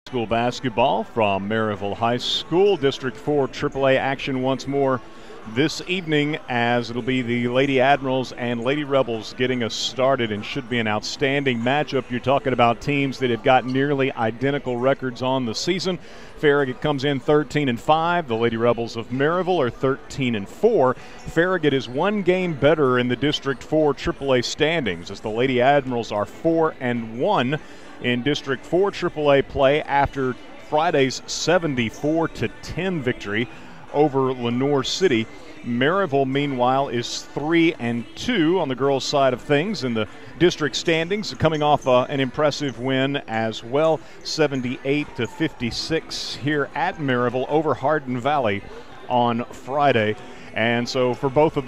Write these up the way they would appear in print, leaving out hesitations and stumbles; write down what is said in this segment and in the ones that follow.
School basketball from Maryville High School. District 4 AAA action once more this evening, as it'll be the Lady Admirals and Lady Rebels getting us started, and should be an outstanding matchup. You're talking about teams that have got nearly identical records on the season. Farragut comes in 13-5. The Lady Rebels of Maryville are 13-4. Farragut is one game better in the District 4 AAA standings, as the Lady Admirals are 4-1 in District 4 AAA play after Friday's 74-10 victory over Lenoir City. Maryville, meanwhile, is 3-2 on the girls' side of things in the district standings, coming off an impressive win as well, 78-56 here at Maryville over Hardin Valley on Friday. And so for both of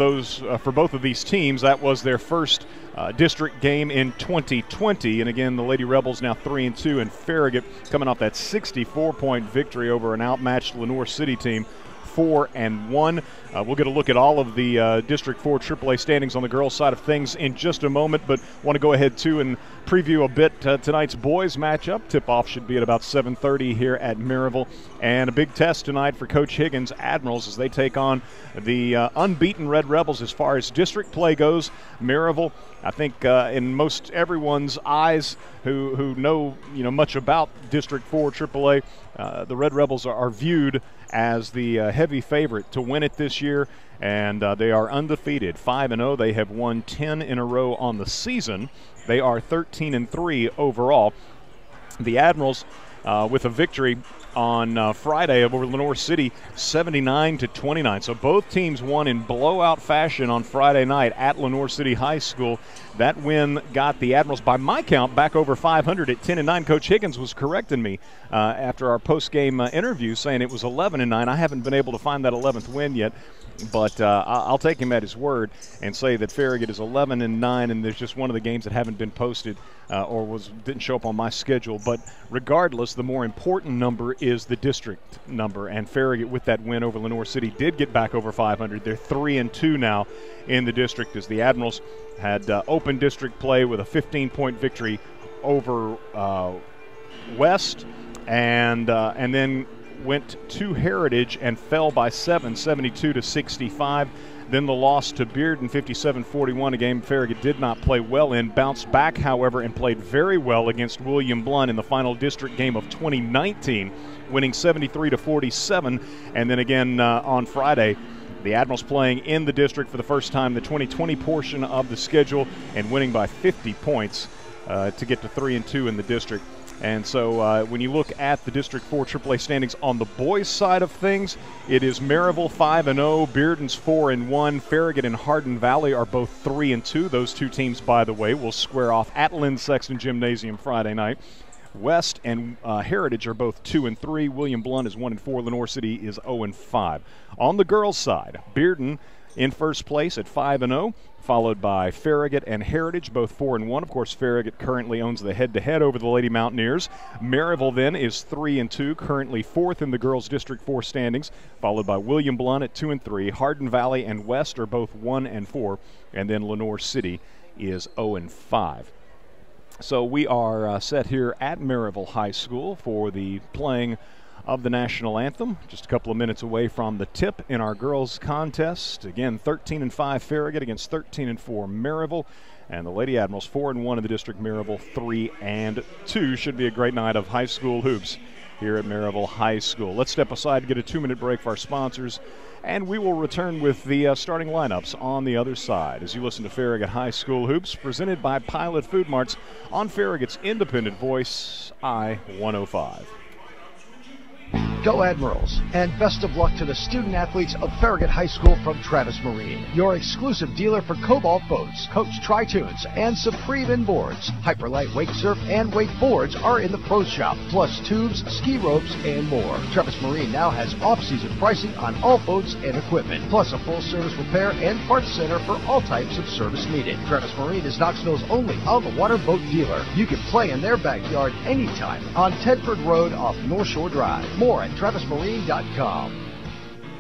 these teams, that was their first district game in 2020. And again, the Lady Rebels now 3-2, and Farragut coming off that 64-point victory over an outmatched Lenoir City team, 4-1. We'll get a look at all of the District 4 AAA standings on the girls' side of things in just a moment, but want to go ahead too and preview a bit tonight's boys matchup. Tip-off should be at about 7:30 here at Maryville, and a big test tonight for Coach Higgins' Admirals as they take on the unbeaten Red Rebels as far as district play goes. Maryville, I think in most everyone's eyes who know much about District 4 AAA, the Red Rebels are viewed as the heavy favorite to win it this year, and they are undefeated, 5-0. They have won 10 in a row on the season. They are 13-3 overall. The Admirals with a victory on Friday over Lenoir City, 79-29. So both teams won in blowout fashion on Friday night at Lenoir City High School. That win got the Admirals, by my count, back over 500 at 10-9. Coach Higgins was correcting me after our post-game interview, saying it was 11-9. I haven't been able to find that 11th win yet, but I'll take him at his word and say that Farragut is 11-9, and there's just one of the games that haven't been posted or didn't show up on my schedule. But regardless, the more important number is the district number, and Farragut, with that win over Lenoir City, did get back over 500. They're 3-2 now in the district, as the Admirals had open district play with a 15-point victory over West, and then went to Heritage and fell by 7, 72-65. Then the loss to Bearden, 57-41, a game Farragut did not play well in. Bounced back, however, and played very well against William Blunt in the final district game of 2019, winning 73-47. And then again on Friday, the Admirals playing in the district for the first time, the 2020 portion of the schedule, and winning by 50 points to get to 3-2 in the district. And so when you look at the District 4 AAA standings on the boys' side of things, it is Maryville 5-0, Bearden's 4-1, Farragut and Hardin Valley are both 3-2. Those two teams, by the way, will square off at Lynn Sexton Gymnasium Friday night. West and Heritage are both 2-3. William Blunt is 1-4. Lenoir City is 0-5. On the girls' side, Bearden in first place at 5-0, followed by Farragut and Heritage, both 4-1. Of course, Farragut currently owns the head-to-head over the Lady Mountaineers. Maryville then is 3-2, currently fourth in the girls' District 4 standings, followed by William Blunt at 2-3. Hardin Valley and West are both 1-4, and then Lenoir City is 0-5. So we are set here at Maryville High School for the playing of the national anthem, just a couple of minutes away from the tip in our girls contest. Again, 13-5 Farragut against 13-4 Maryville, and the Lady Admirals 4-1 in the district. Maryville 3-2. Should be a great night of high school hoops here at Maryville High School. Let's step aside to get a 2-minute break for our sponsors, and we will return with the starting lineups on the other side as you listen to Farragut High School Hoops, presented by Pilot Food Marts on Farragut's independent voice, I-105. Go Admirals, and best of luck to the student athletes of Farragut High School from Travis Marine, your exclusive dealer for Cobalt boats, Coach Tri-Tunes, and Supreme Inboards. Hyperlight wake surf and wakeboards are in the pro shop, plus tubes, ski ropes, and more. Travis Marine now has off-season pricing on all boats and equipment, plus a full-service repair and parts center for all types of service needed. Travis Marine is Knoxville's only on-the-water boat dealer. You can play in their backyard anytime on Tedford Road off North Shore Drive. More at TravisMarine.com.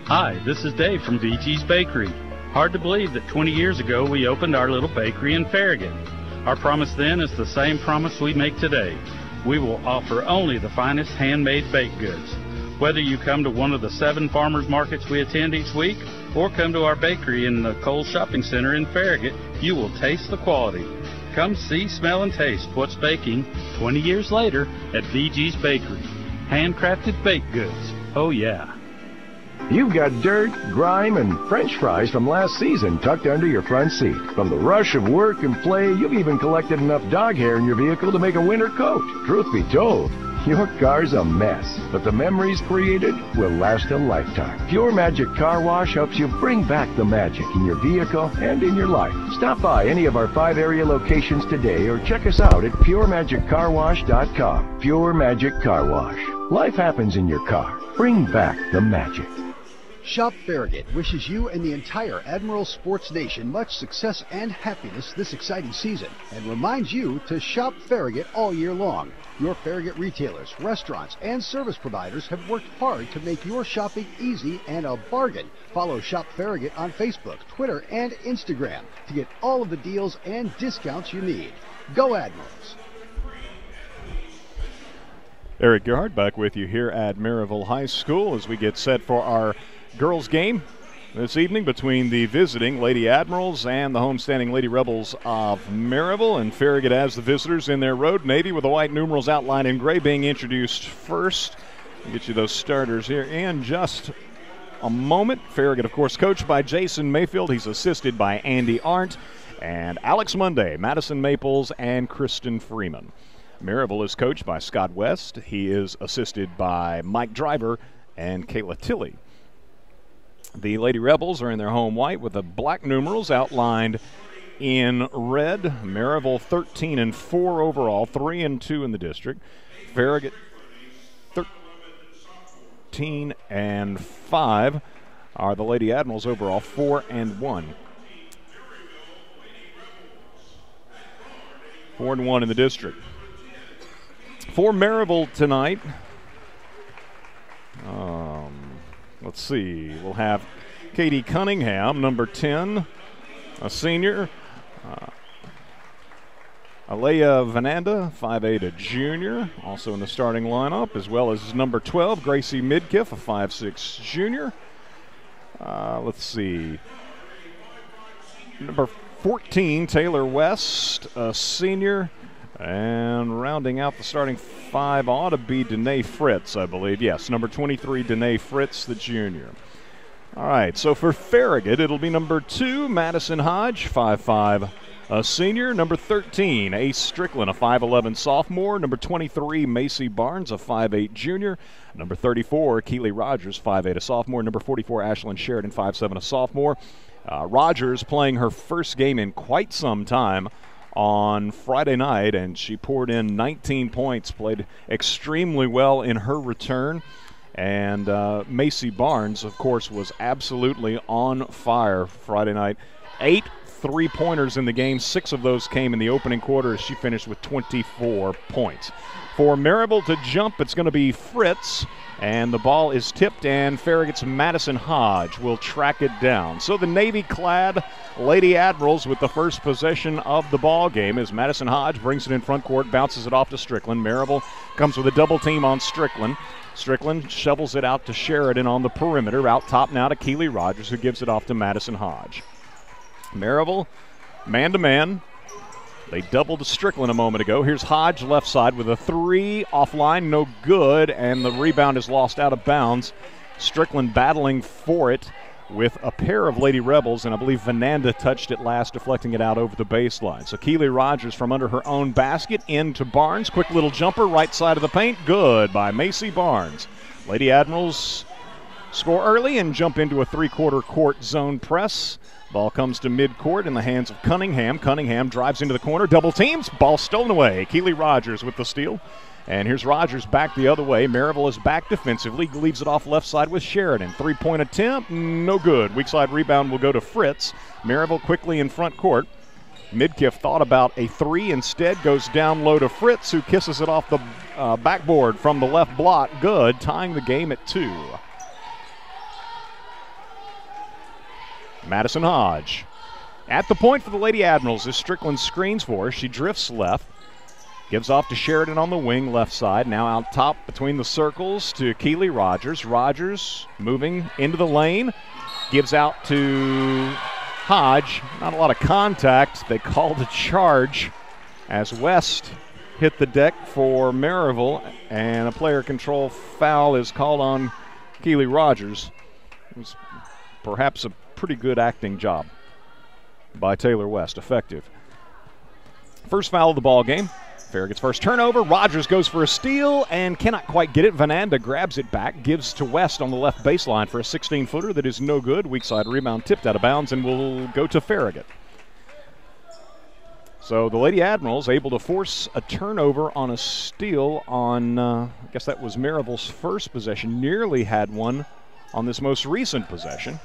Hi, this is Dave from VT's Bakery. Hard to believe that 20 years ago we opened our little bakery in Farragut. Our promise then is the same promise we make today. we will offer only the finest handmade baked goods. Whether you come to one of the 7 farmers markets we attend each week or come to our bakery in the Cole Shopping Center in Farragut, you will taste the quality. Come see, smell, and taste what's baking 20 years later at VG's Bakery. Handcrafted baked goods. Oh, yeah. You've got dirt, grime, and French fries from last season tucked under your front seat. From the rush of work and play, you've even collected enough dog hair in your vehicle to make a winter coat. Truth be told, your car's a mess, but the memories created will last a lifetime. Pure Magic Car Wash helps you bring back the magic in your vehicle and in your life. Stop by any of our 5 area locations today or check us out at puremagiccarwash.com. Pure Magic Car Wash. Life happens in your car. Bring back the magic. Shop Farragut wishes you and the entire Admiral Sports Nation much success and happiness this exciting season and reminds you to shop Farragut all year long. Your Farragut retailers, restaurants, and service providers have worked hard to make your shopping easy and a bargain. Follow Shop Farragut on Facebook, Twitter, and Instagram to get all of the deals and discounts you need. Go Admirals! Eric Gerhardt back with you here at Maryville High School as we get set for our girls game this evening between the visiting Lady Admirals and the homestanding Lady Rebels of Maryville. And Farragut has the visitors in their road navy with the white numerals outlined in gray being introduced first. We'll get you those starters here in just a moment. Farragut, of course, coached by Jason Mayfield. He's assisted by Andy Arndt and Alex Monday, Madison Maples, and Kristen Freeman. Maryville is coached by Scott West. He is assisted by Mike Driver and Kayla Tilley. The Lady Rebels are in their home white with the black numerals outlined in red. Maryville 13-4 overall, 3-2 in the district. Farragut 13-5 are the Lady Admirals overall, 4-1. 4-1 in the district. For Maryville tonight, let's see, we'll have Katie Cunningham, number 10, a senior. Alea Vananda, 5'8", a junior, also in the starting lineup, as well as number 12, Gracie Midkiff, a 5'6", junior. Let's see, number 14, Taylor West, a senior. And rounding out the starting 5 ought to be Danae Fritz, I believe. Yes, number 23, Danae Fritz, the junior. All right, so for Farragut, it'll be number 2, Madison Hodge, 5'5", a senior. Number 13, Ace Strickland, a 5'11", sophomore. Number 23, Macy Barnes, a 5'8", junior. Number 34, Keely Rogers, 5'8", a sophomore. Number 44, Ashlyn Sheridan, 5'7", a sophomore. Rogers playing her first game in quite some time on Friday night, and she poured in 19 points, played extremely well in her return. And Macy Barnes, of course, was absolutely on fire Friday night. 8 3-pointers in the game. 6 of those came in the opening quarter as she finished with 24 points. For Maryville to jump, it's going to be Fritz, and the ball is tipped, and Farragut's Madison Hodge will track it down. So the navy-clad Lady Admirals with the first possession of the ball game as Madison Hodge brings it in front court, bounces it off to Strickland. Maryville comes with a double team on Strickland. Strickland shovels it out to Sheridan on the perimeter. Out top now to Keely Rogers, who gives it off to Madison Hodge. Maryville, man-to-man. They doubled to Strickland a moment ago. Here's Hodge left side with a 3 offline, no good, and the rebound is lost out of bounds. Strickland battling for it with a pair of Lady Rebels, and I believe Vananda touched it last, deflecting it out over the baseline. So Keely Rogers from under her own basket into Barnes. Quick little jumper, right side of the paint. Good by Macy Barnes. Lady Admirals score early and jump into a 3-quarter court zone press. Ball comes to midcourt in the hands of Cunningham. Cunningham drives into the corner, double teams, ball stolen away. Keely Rogers with the steal. And here's Rogers back the other way. Maryville is back defensively, leaves it off left side with Sheridan. 3-point attempt, no good. Weak side rebound will go to Fritz. Maryville quickly in front court. Midkiff thought about a 3, instead goes down low to Fritz, who kisses it off the backboard from the left block. Good, tying the game at 2. Madison Hodge at the point for the Lady Admirals as Strickland screens for her. She drifts left. Gives off to Sheridan on the wing, left side. Now out top between the circles to Keeley Rogers. Rogers moving into the lane. Gives out to Hodge. Not a lot of contact. They called a charge as West hit the deck for Maryville, and a player control foul is called on Keeley Rogers. It was perhaps a pretty good acting job by Taylor West. Effective. First foul of the ball game. Farragut's first turnover. Rogers goes for a steal and cannot quite get it. Vananda grabs it back, gives to West on the left baseline for a 16-footer that is no good. Weak side rebound tipped out of bounds and will go to Farragut. So the Lady Admirals able to force a turnover on a steal on, I guess that was Maryville's first possession. Nearly had one on this most recent possession.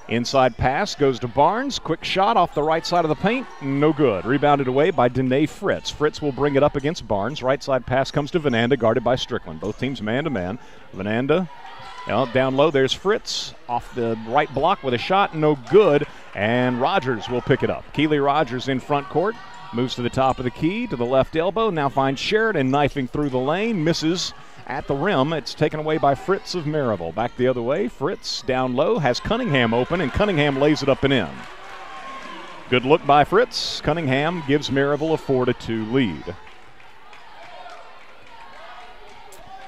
Inside pass goes to Barnes. Quick shot off the right side of the paint. No good. Rebounded away by Danae Fritz. Fritz will bring it up against Barnes. Right side pass comes to Vananda, guarded by Strickland. Both teams man-to-man. Vananda down low. There's Fritz off the right block with a shot. No good. And Rogers will pick it up. Keeley Rogers in front court. Moves to the top of the key, to the left elbow. Now finds Sheridan knifing through the lane. Misses at the rim. It's taken away by Fritz of Maryville. Back the other way. Fritz down low has Cunningham open, and Cunningham lays it up and in. Good look by Fritz. Cunningham gives Maryville a 4-2 lead.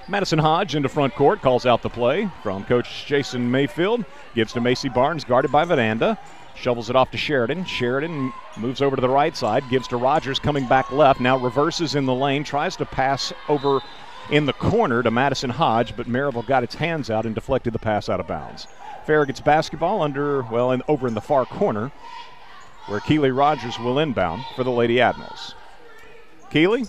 Madison Hodge into front court, calls out the play from Coach Jason Mayfield. Gives to Macy Barnes, guarded by Vananda. Shovels it off to Sheridan. Sheridan moves over to the right side, gives to Rogers, coming back left. Now reverses in the lane, tries to pass over in the corner to Madison Hodge, but Maryville got its hands out and deflected the pass out of bounds. Farragut's basketball over in the far corner, where Keeley Rogers will inbound for the Lady Admirals. Keeley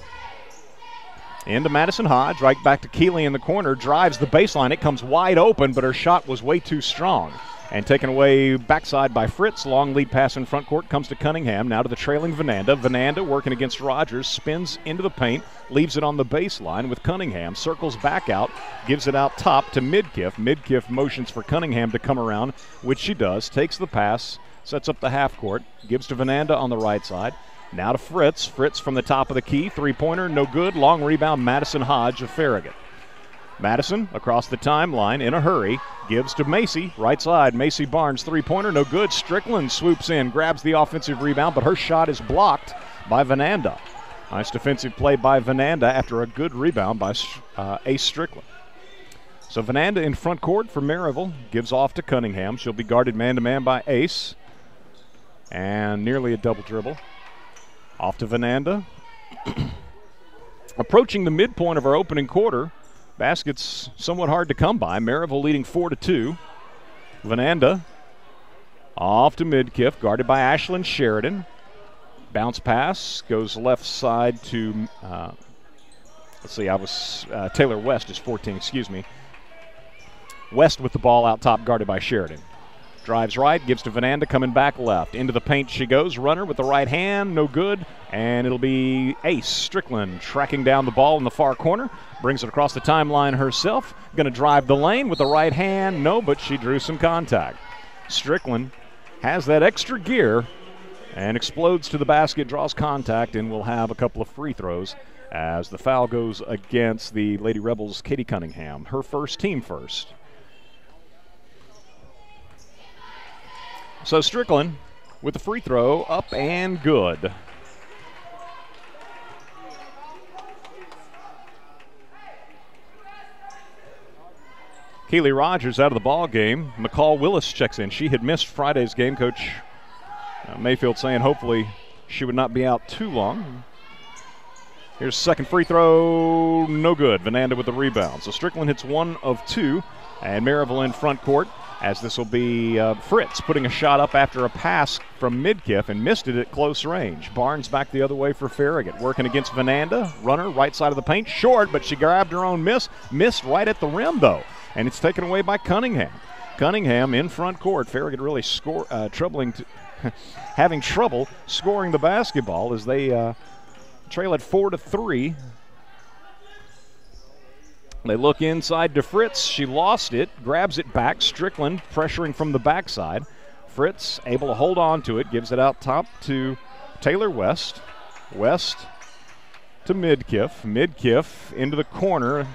into Madison Hodge, right back to Keeley in the corner, drives the baseline. It comes wide open, but her shot was way too strong. And taken away backside by Fritz. Long lead pass in front court comes to Cunningham. Now to the trailing Vananda. Vananda working against Rogers. Spins into the paint. Leaves it on the baseline with Cunningham. Circles back out. Gives it out top to Midkiff. Midkiff motions for Cunningham to come around, which she does. Takes the pass. Sets up the half court. Gives to Vananda on the right side. Now to Fritz. Fritz from the top of the key. Three-pointer. No good. Long rebound. Madison Hodge of Farragut. Madison across the timeline in a hurry, gives to Macy, right side. Macy Barnes, three-pointer, no good. Strickland swoops in, grabs the offensive rebound, but her shot is blocked by Vananda. Nice defensive play by Vananda after a good rebound by Ace Strickland. So Vananda in front court for Maryville, gives off to Cunningham. She'll be guarded man-to-man by Ace. And nearly a double dribble. Off to Vananda. Approaching the midpoint of our opening quarter. Basket's somewhat hard to come by. Maryville leading 4-2. Vananda off to Midkiff, guarded by Ashlyn Sheridan. Bounce pass goes left side to, Taylor West is 14, excuse me. West with the ball out top, guarded by Sheridan. Drives right, gives to Vananda, coming back left. Into the paint she goes. Runner with the right hand, no good. And it'll be Ace Strickland tracking down the ball in the far corner. Brings it across the timeline herself. Going to drive the lane with the right hand. No, but she drew some contact. Strickland has that extra gear and explodes to the basket, draws contact, and will have a couple of free throws as the foul goes against the Lady Rebels' Katie Cunningham. Her first, team first. So Strickland with the free throw up and good. Keeley Rogers out of the ball game. McCall Willis checks in. She had missed Friday's game. Coach Mayfield saying hopefully she would not be out too long. Here's second free throw, no good. Vananda with the rebound. So Strickland hits one of two, and Maryville in front court, as this will be Fritz putting a shot up after a pass from Midkiff and missed it at close range. Barnes back the other way for Farragut, working against Vananda. Runner, right side of the paint, short, but she grabbed her own miss. Missed right at the rim, though, and it's taken away by Cunningham. Cunningham in front court. Farragut really having trouble scoring the basketball as they trail at 4-3. They look inside to Fritz. She lost it, grabs it back. Strickland pressuring from the backside. Fritz able to hold on to it, gives it out top to Taylor West. West to Midkiff. Midkiff into the corner.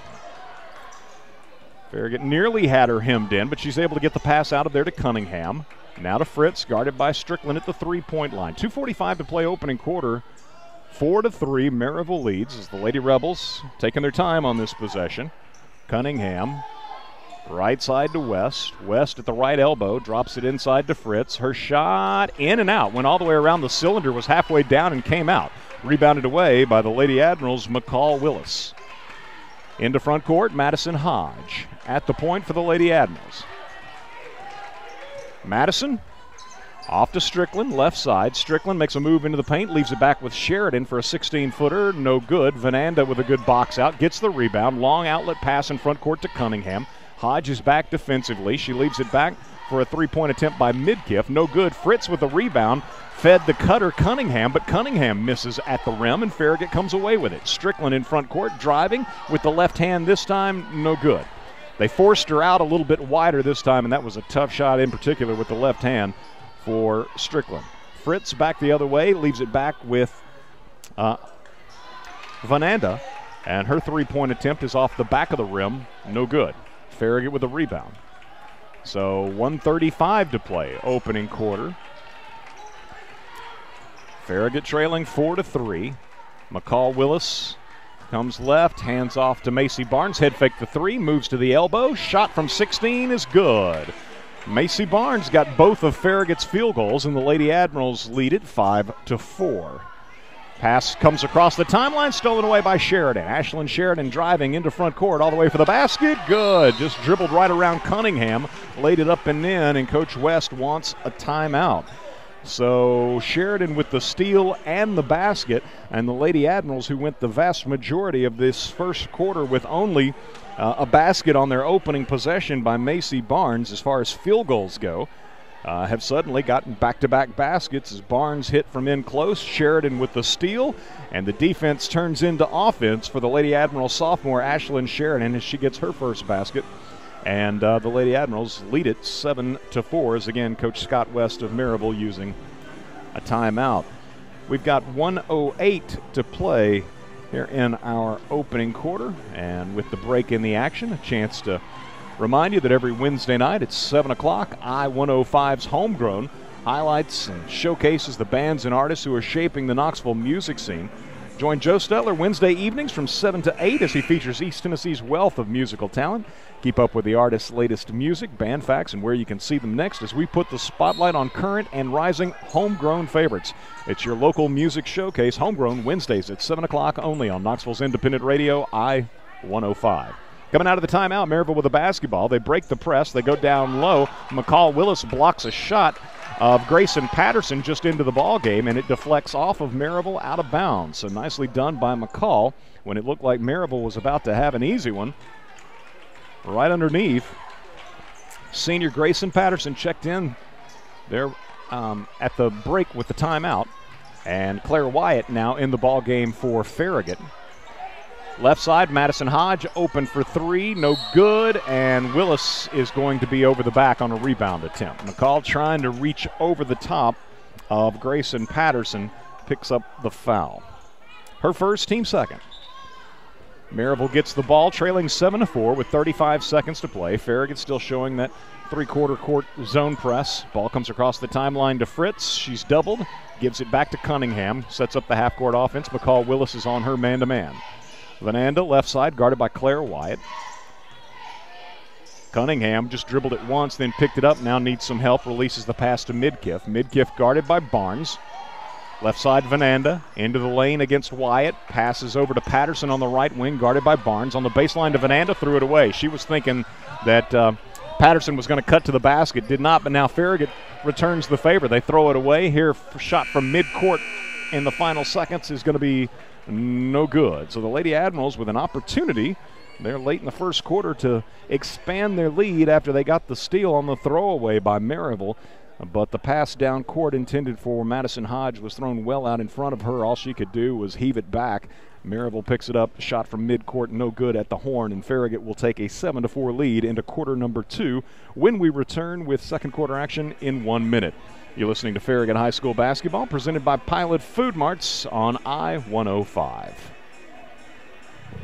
Farragut nearly had her hemmed in, but she's able to get the pass out of there to Cunningham. Now to Fritz, guarded by Strickland at the three-point line. 2:45 to play opening quarter. 4-3, Maryville leads as the Lady Rebels taking their time on this possession. Cunningham, right side to West. West at the right elbow, drops it inside to Fritz. Her shot in and out, went all the way around the cylinder, was halfway down and came out. Rebounded away by the Lady Admirals, McCall Willis. Into front court, Madison Hodge at the point for the Lady Admirals. Madison off to Strickland, left side. Strickland makes a move into the paint, leaves it back with Sheridan for a 16-footer, no good. Vananda with a good box out, gets the rebound. Long outlet pass in front court to Cunningham. Hodge is back defensively. She leaves it back for a three-point attempt by Midkiff, no good. Fritz with the rebound, fed the cutter Cunningham, but Cunningham misses at the rim, and Farragut comes away with it. Strickland in front court, driving with the left hand this time, no good. They forced her out a little bit wider this time, and that was a tough shot in particular with the left hand for Strickland. Fritz back the other way, leaves it back with Vananda, and her three-point attempt is off the back of the rim, no good. Farragut with a rebound. So 1:35 to play, opening quarter. Farragut trailing 4-3. McCall Willis comes left, hands off to Macy Barnes. Head fake the three, moves to the elbow. Shot from 16 is good. Macy Barnes got both of Farragut's field goals, and the Lady Admirals lead it 5-4. Pass comes across the timeline, stolen away by Sheridan. Ashlyn Sheridan driving into front court all the way for the basket. Good. Just dribbled right around Cunningham, laid it up and in, and Coach West wants a timeout. So Sheridan with the steal and the basket, and the Lady Admirals, who went the vast majority of this first quarter with only a basket on their opening possession by Macy Barnes as far as field goals go, have suddenly gotten back-to-back baskets as Barnes hit from in close. Sheridan with the steal, and the defense turns into offense for the Lady Admiral sophomore Ashlyn Sheridan as she gets her first basket. And the Lady Admirals lead it 7-4 as, again, Coach Scott West of Maryville using a timeout. We've got 1:08 to play here in our opening quarter. And with the break in the action, a chance to remind you that every Wednesday night at 7 o'clock, I-105's Homegrown highlights and showcases the bands and artists who are shaping the Knoxville music scene. Join Joe Stetler Wednesday evenings from 7 to 8 as he features East Tennessee's wealth of musical talent. Keep up with the artists' latest music, band facts, and where you can see them next as we put the spotlight on current and rising homegrown favorites. It's your local music showcase, Homegrown, Wednesdays at 7 o'clock only on Knoxville's independent radio, I-105. Coming out of the timeout, Maryville with the basketball. They break the press. They go down low. McCall Willis blocks a shot of Grayson Patterson just into the ball game, and it deflects off of Maryville out of bounds. So nicely done by McCall when it looked like Maryville was about to have an easy one. Right underneath, senior Grayson Patterson checked in there at the break with the timeout. And Claire Wyatt now in the ball game for Farragut. Left side, Madison Hodge open for three, no good, and Willis is going to be over the back on a rebound attempt. McCall trying to reach over the top of Grayson Patterson, picks up the foul. Her first, team second. Maryville gets the ball, trailing 7-4 with 35 seconds to play. Farragut still showing that three-quarter court zone press. Ball comes across the timeline to Fritz. She's doubled, gives it back to Cunningham, sets up the half-court offense. McCall Willis is on her man-to-man. Vananda, left side, guarded by Claire Wyatt. Cunningham just dribbled it once, then picked it up, now needs some help, releases the pass to Midkiff. Midkiff guarded by Barnes. Left side, Vananda, into the lane against Wyatt. Passes over to Patterson on the right wing, guarded by Barnes. On the baseline to Vananda, threw it away. She was thinking that Patterson was going to cut to the basket, did not, but now Farragut returns the favor. They throw it away. Here, shot from midcourt in the final seconds is going to be no good. So the Lady Admirals with an opportunity there late in the first quarter to expand their lead after they got the steal on the throwaway by Maryville. But the pass down court intended for Madison Hodge was thrown well out in front of her. All she could do was heave it back Maryville picks it up, shot from midcourt, no good at the horn, and Farragut will take a 7-4 lead into quarter number 2 when we return with second quarter action in 1 minute. You're listening to Farragut High School basketball, presented by Pilot Food Marts on I-105.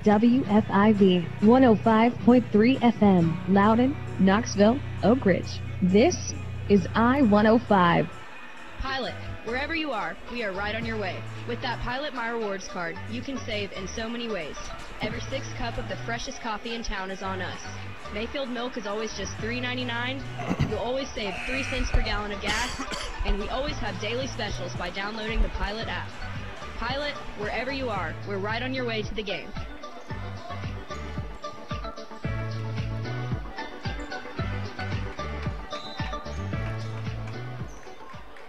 WFIV 105.3 FM, Loudon, Knoxville, Oak Ridge. This is I-105. Pilot, wherever you are, we are right on your way. With that Pilot My Rewards card, you can save in so many ways. Every 6th cup of the freshest coffee in town is on us. Mayfield milk is always just $3.99. You'll always save 3 cents per gallon of gas, and we always have daily specials by downloading the Pilot app. Pilot, wherever you are, we're right on your way to the game.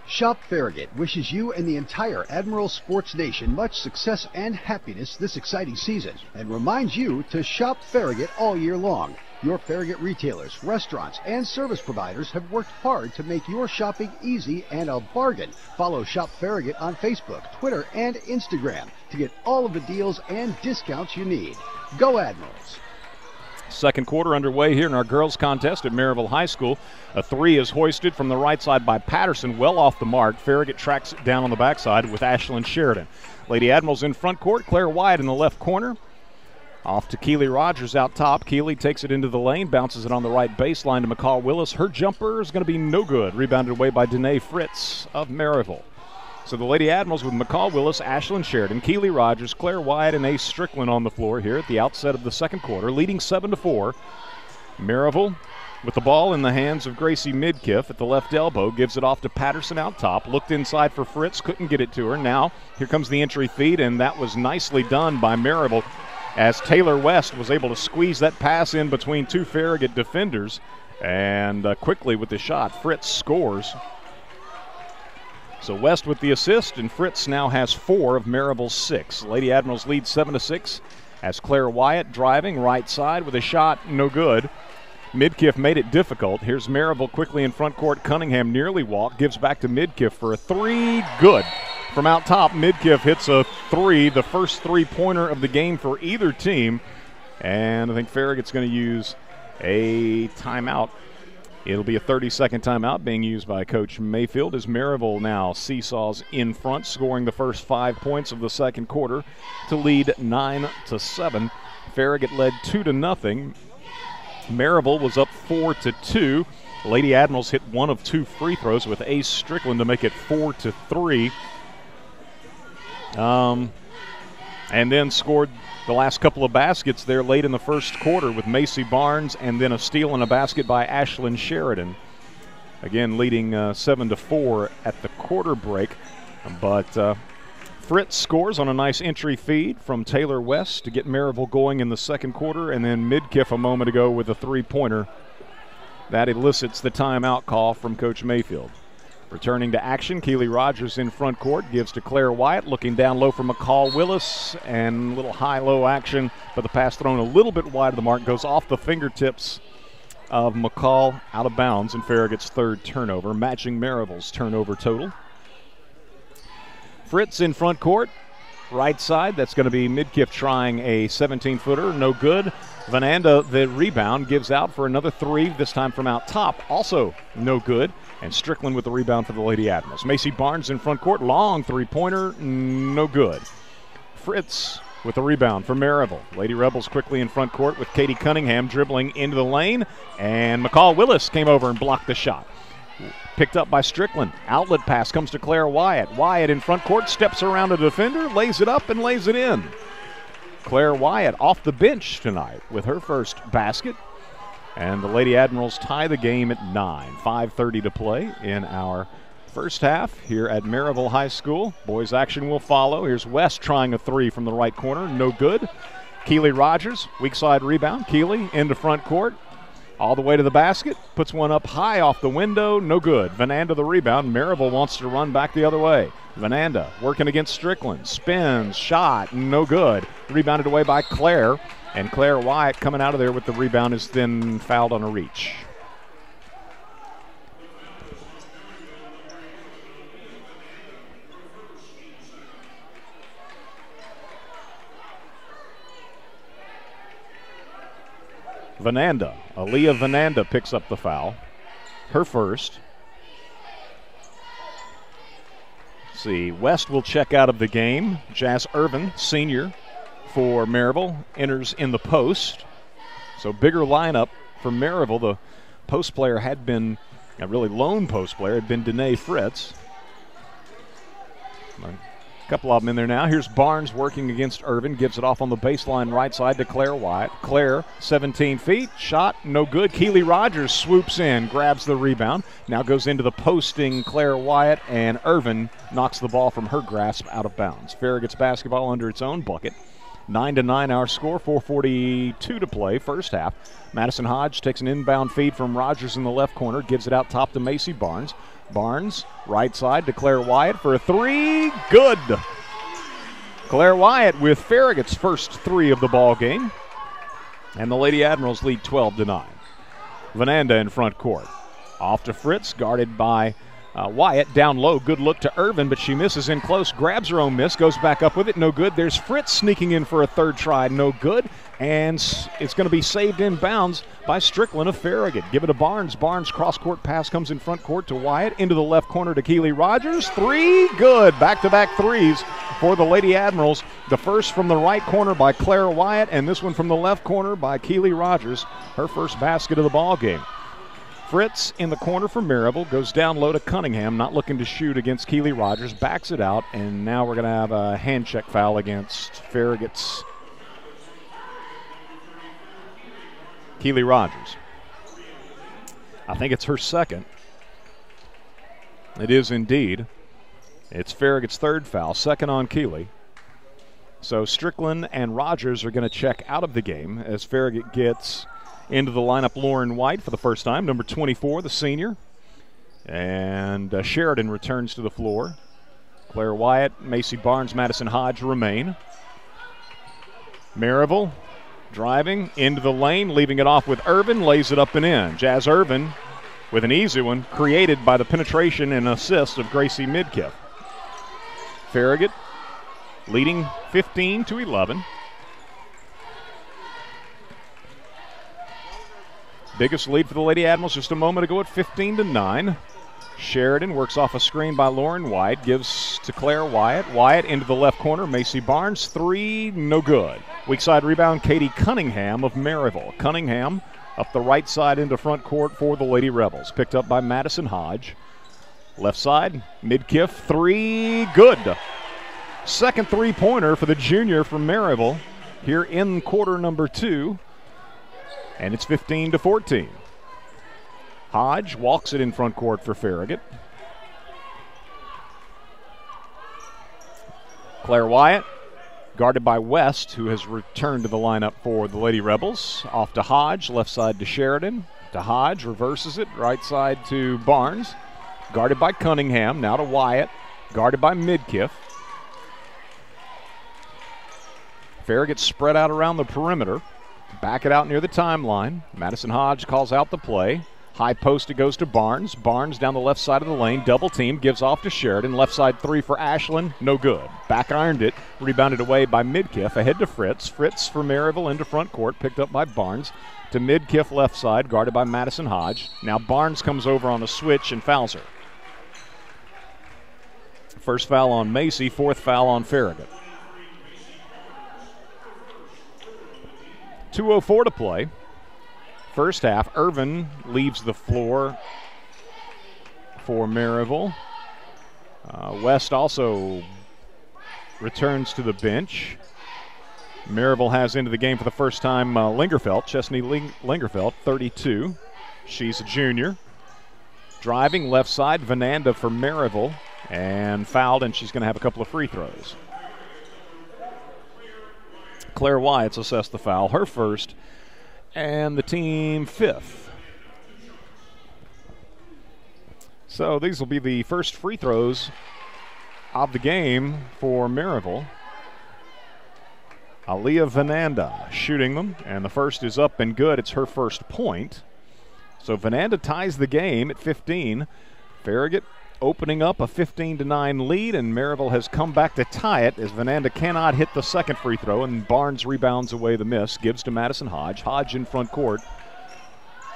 Shop Farragut wishes you and the entire Admiral Sports Nation much success and happiness this exciting season, and reminds you to shop Farragut all year long. Your Farragut retailers, restaurants, and service providers have worked hard to make your shopping easy and a bargain. Follow Shop Farragut on Facebook, Twitter, and Instagram to get all of the deals and discounts you need. Go Admirals! Second quarter underway here in our girls contest at Maryville High School. A 3 is hoisted from the right side by Patterson, well off the mark. Farragut tracks it down on the backside with Ashlyn Sheridan. Lady Admirals in front court, Claire Wyatt in the left corner. Off to Keely Rogers out top. Keely takes it into the lane, bounces it on the right baseline to McCall Willis. Her jumper is going to be no good. Rebounded away by Danae Fritz of Maryville. So the Lady Admirals with McCall Willis, Ashlyn Sheridan, Keely Rogers, Claire Wyatt, and Ace Strickland on the floor here at the outset of the second quarter, leading 7-4. Maryville with the ball in the hands of Gracie Midkiff at the left elbow, gives it off to Patterson out top, looked inside for Fritz, couldn't get it to her. Now here comes the entry feed, and that was nicely done by Maryville as Taylor West was able to squeeze that pass in between 2 Farragut defenders, and quickly with the shot, Fritz scores. So West with the assist, and Fritz now has 4 of Maryville's 6. Lady Admirals lead 7-6 as Claire Wyatt driving right side with a shot, no good. Midkiff made it difficult. Here's Maryville quickly in front court. Cunningham nearly walked, gives back to Midkiff for a 3, good. From out top, Midkiff hits a 3, the first 3-pointer of the game for either team. And I think Farragut's going to use a timeout. It'll be a 30-second timeout being used by Coach Mayfield as Maryville now seesaws in front, scoring the first 5 points of the second quarter to lead 9-7. Farragut led 2-0. Maryville was up 4-2. Lady Admirals hit 1 of 2 free throws with Ace Strickland to make it 4-3. And then scored the last couple of baskets there late in the first quarter with Macy Barnes, and then a steal and a basket by Ashlyn Sheridan. Again, leading 7-4 at the quarter break. But Fritz scores on a nice entry feed from Taylor West to get Maryville going in the second quarter, and then Midkiff a moment ago with a 3-pointer. That elicits the timeout call from Coach Mayfield. Returning to action, Keely Rogers in front court, gives to Claire Wyatt, looking down low for McCall Willis, and a little high-low action, but the pass thrown a little bit wide of the mark, goes off the fingertips of McCall, out of bounds, and Farragut's 3rd turnover, matching Maryville's turnover total. Fritz in front court, right side, that's going to be Midkiff trying a 17-footer, no good. Vananda, the rebound, gives out for another 3, this time from out top, also no good. And Strickland with the rebound for the Lady Admirals. Macy Barnes in front court, long 3-pointer, no good. Fritz with the rebound for Maryville. Lady Rebels quickly in front court with Katie Cunningham dribbling into the lane, and McCall Willis came over and blocked the shot. Picked up by Strickland. Outlet pass comes to Claire Wyatt. Wyatt in front court, steps around a defender, lays it up and lays it in. Claire Wyatt off the bench tonight with her first basket. And the Lady Admirals tie the game at 9. 5:30 to play in our first half here at Maryville High School. Boys action will follow. Here's West trying a 3 from the right corner. No good. Keely Rogers, weak side rebound. Keely into front court. All the way to the basket. Puts one up high off the window. No good. Vananda the rebound. Maryville wants to run back the other way. Vananda working against Strickland. Spins. Shot. No good. Rebounded away by Claire. And Claire Wyatt coming out of there with the rebound is then fouled on a reach. Aaliyah Vananda picks up the foul. Her first. Let's see, West will check out of the game. Jazz Irvin, senior for Maryville, enters in the post. So bigger lineup for Maryville. The post player had been, a really lone post player, had been Danae Fritz. A couple of them in there now. Here's Barnes working against Irvin. Gives it off on the baseline right side to Claire Wyatt. Claire, 17 feet. Shot, no good. Keely Rogers swoops in, grabs the rebound. Now goes into the posting Claire Wyatt, and Irvin knocks the ball from her grasp out of bounds. Farragut's basketball under its own bucket. 9-9 our score, 4:42 to play, first half. Madison Hodge takes an inbound feed from Rogers in the left corner, gives it out top to Macy Barnes. Barnes, right side to Claire Wyatt for a three. Good. Claire Wyatt with Farragut's first three of the ball game. And the Lady Admirals lead 12-9. Vananda in front court. Off to Fritz, guarded by Wyatt. Down low, good look to Irvin, but she misses in close. Grabs her own miss, goes back up with it, no good. There's Fritz sneaking in for a third try, no good. And it's going to be saved in bounds by Strickland of Farragut. Give it to Barnes. Barnes cross-court pass comes in front court to Wyatt. Into the left corner to Keely Rogers. Three, good. Back-to-back threes for the Lady Admirals. The first from the right corner by Claire Wyatt, and this one from the left corner by Keely Rogers. Her first basket of the ball game. Fritz in the corner for Maryville, goes down low to Cunningham, not looking to shoot against Keely Rogers, backs it out, and now we're going to have a hand check foul against Farragut's Keely Rogers. I think it's her second. It is indeed. It's Farragut's third foul, second on Keely. So Strickland and Rogers are going to check out of the game as Farragut gets into the lineup Lauren White for the first time, number 24, the senior. And Sheridan returns to the floor. Claire Wyatt, Macy Barnes, Madison Hodge remain. Maryville driving into the lane, leaving it off with Irvin, lays it up and in. Jazz Irvin with an easy one, created by the penetration and assist of Gracie Midkiff. Farragut leading 15-11. Biggest lead for the Lady Admirals just a moment ago at 15-9. Sheridan works off a screen by Lauren White, gives to Claire Wyatt. Wyatt into the left corner. Macy Barnes, three, no good. Weak side rebound, Katie Cunningham of Maryville. Cunningham up the right side into front court for the Lady Rebels. Picked up by Madison Hodge. Left side, Midkiff, three, good. Second three-pointer for the junior from Maryville here in quarter number two. And it's 15-14. Hodge walks it in front court for Farragut. Claire Wyatt, guarded by West, who has returned to the lineup for the Lady Rebels. Off to Hodge, left side to Sheridan. To Hodge, reverses it, right side to Barnes. Guarded by Cunningham, now to Wyatt. Guarded by Midkiff. Farragut spread out around the perimeter. Back it out near the timeline. Madison Hodge calls out the play. High post, it goes to Barnes. Barnes down the left side of the lane. Double team, gives off to Sheridan. Left side three for Ashland, no good. Back ironed it, rebounded away by Midkiff. Ahead to Fritz. Fritz for Maryville into front court, picked up by Barnes. To Midkiff left side, guarded by Madison Hodge. Now Barnes comes over on a switch and fouls her. First foul on Macy, fourth foul on Farragut. 2:04 to play. First half, Irvin leaves the floor for Maryville. West also returns to the bench. Maryville has into the game for the first time Chesney Lingerfeld, 32. She's a junior. Driving left side, Vananda for Maryville, and fouled, and she's going to have a couple of free throws. Claire Wyatt's assessed the foul, her first, and the team fifth. So these will be the first free throws of the game for Maryville. Aaliyah Vananda shooting them, and the first is up and good. It's her first point. So Vananda ties the game at 15. Farragut opening up a 15-9 lead, and Maryville has come back to tie it as Vananda cannot hit the second free throw, and Barnes rebounds away the miss, gives to Madison Hodge. Hodge in front court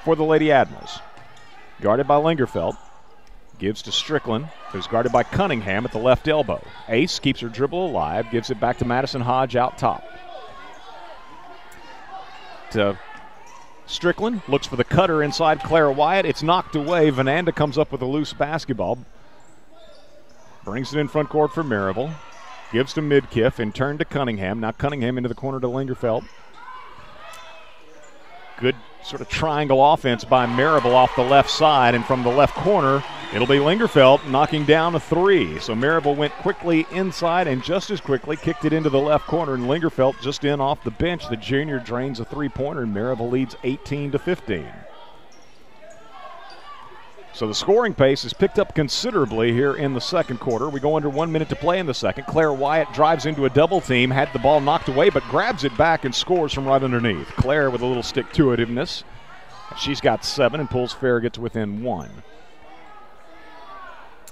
for the Lady Admirals. Guarded by Lingerfeld. Gives to Strickland, who's guarded by Cunningham at the left elbow. Ace keeps her dribble alive, gives it back to Madison Hodge out top. To Strickland, looks for the cutter inside Clara Wyatt. It's knocked away. Vananda comes up with a loose basketball. Brings it in front court for Maryville. Gives to Midkiff, in turn to Cunningham. Now Cunningham into the corner to Lingerfeld. Good sort of triangle offense by Maryville off the left side, and from the left corner, it'll be Lingerfeld knocking down a three. So Maryville went quickly inside and just as quickly kicked it into the left corner, and Lingerfeld just in off the bench. The junior drains a three-pointer, and Maryville leads 18-15. So the scoring pace has picked up considerably here in the second quarter. We go under 1 minute to play in the second. Claire Wyatt drives into a double team, had the ball knocked away, but grabs it back and scores from right underneath. Claire with a little stick-to-itiveness. She's got 7 and pulls Farragut to within 1.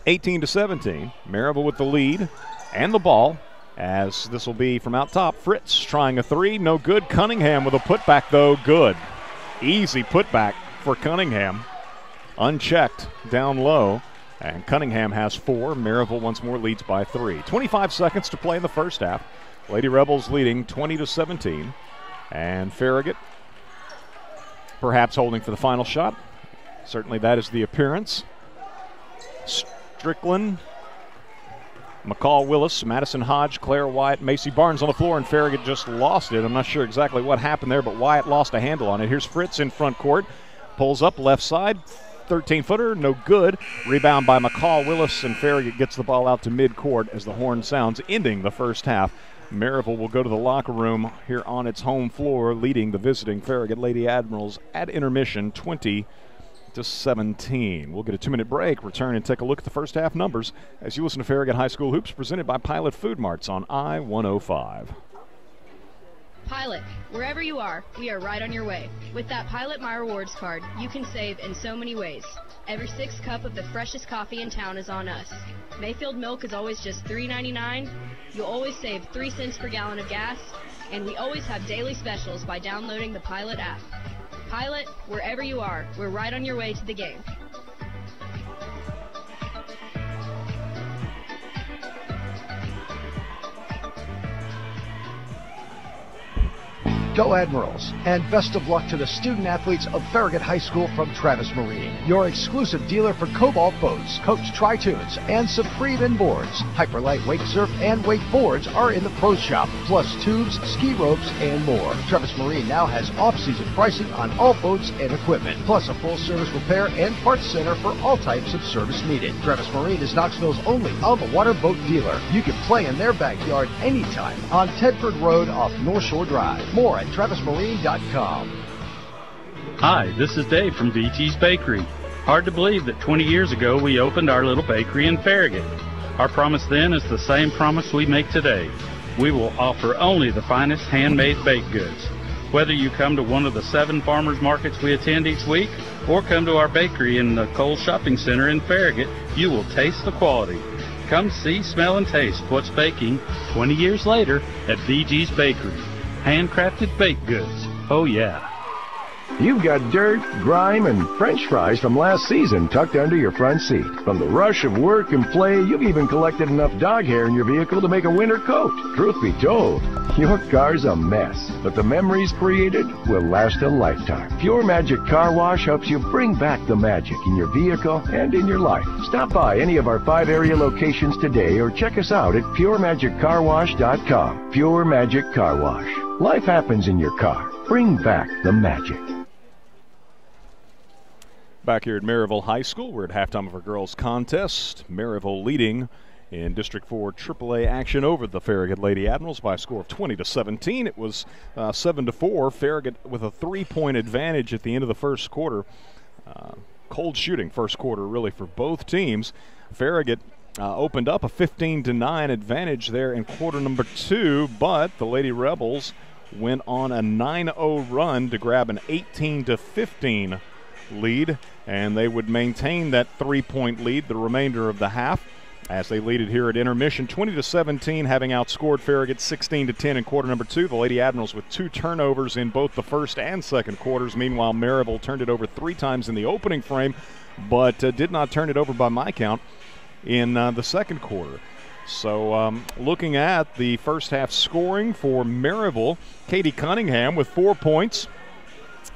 18-17. Maryville with the lead and the ball, as this will be from out top. Fritz trying a three, no good. Cunningham with a putback, though, good. Easy putback for Cunningham. Unchecked down low, and Cunningham has 4. Maryville once more leads by 3. 25 seconds to play in the first half. Lady Rebels leading 20-17, and Farragut perhaps holding for the final shot. Certainly that is the appearance. Strickland, McCall Willis, Madison Hodge, Claire Wyatt, Macy Barnes on the floor, and Farragut just lost it. I'm not sure exactly what happened there, but Wyatt lost a handle on it. Here's Fritz in front court, pulls up left side. 13-footer, no good. Rebound by McCall Willis, and Farragut gets the ball out to midcourt as the horn sounds, ending the first half. Maryville will go to the locker room here on its home floor, leading the visiting Farragut Lady Admirals at intermission 20-17. We'll get a 2-minute break, return and take a look at the first half numbers as you listen to Farragut High School Hoops, presented by Pilot Food Marts on I-105. Pilot, wherever you are, we are right on your way. With that Pilot My Rewards card, you can save in so many ways. Every 6th cup of the freshest coffee in town is on us. Mayfield milk is always just $3.99. You'll always save 3 cents per gallon of gas. And we always have daily specials by downloading the Pilot app. Pilot, wherever you are, we're right on your way to the game. Go Admirals, and best of luck to the student-athletes of Farragut High School from Travis Marine, your exclusive dealer for Cobalt boats, Coach Tri-Tunes, and Supreme boards. Hyperlight wake surf and wakeboards are in the pro shop, plus tubes, ski ropes, and more. Travis Marine now has off-season pricing on all boats and equipment, plus a full-service repair and parts center for all types of service needed. Travis Marine is Knoxville's only all-the-water boat dealer. You can play in their backyard anytime on Tedford Road off North Shore Drive. More at TravisMarine.com. Hi, this is Dave from VG's Bakery. Hard to believe that 20 years ago we opened our little bakery in Farragut. Our promise then is the same promise we make today. We will offer only the finest handmade baked goods. Whether you come to one of the 7 farmers markets we attend each week or come to our bakery in the Cole Shopping Center in Farragut, you will taste the quality. Come see, smell, and taste what's baking 20 years later at VG's Bakery. Handcrafted baked goods. Oh, yeah. You've got dirt, grime, and French fries from last season tucked under your front seat. From the rush of work and play, you've even collected enough dog hair in your vehicle to make a winter coat. Truth be told, your car's a mess, but the memories created will last a lifetime. Pure Magic Car Wash helps you bring back the magic in your vehicle and in your life. Stop by any of our 5 area locations today or check us out at PureMagicCarWash.com. Pure Magic Car Wash. Life happens in your car. Bring back the magic. Back here at Maryville High School, we're at halftime of our girls' contest. Maryville leading in District 4 AAA action over the Farragut Lady Admirals by a score of 20-17. It was 7-4. Farragut with a 3-point advantage at the end of the first quarter. Cold shooting first quarter really for both teams. Farragut opened up a 15-9 advantage there in quarter number 2, but the Lady Rebels went on a 9-0 run to grab an 18-15 lead, and they would maintain that 3-point lead the remainder of the half as they lead it here at intermission 20-17, having outscored Farragut 16-10 in quarter number 2. The Lady Admirals with 2 turnovers in both the first and second quarters. Meanwhile, Maryville turned it over 3 times in the opening frame, but did not turn it over by my count in the second quarter. So looking at the first half scoring for Maryville, Katie Cunningham with 4 points.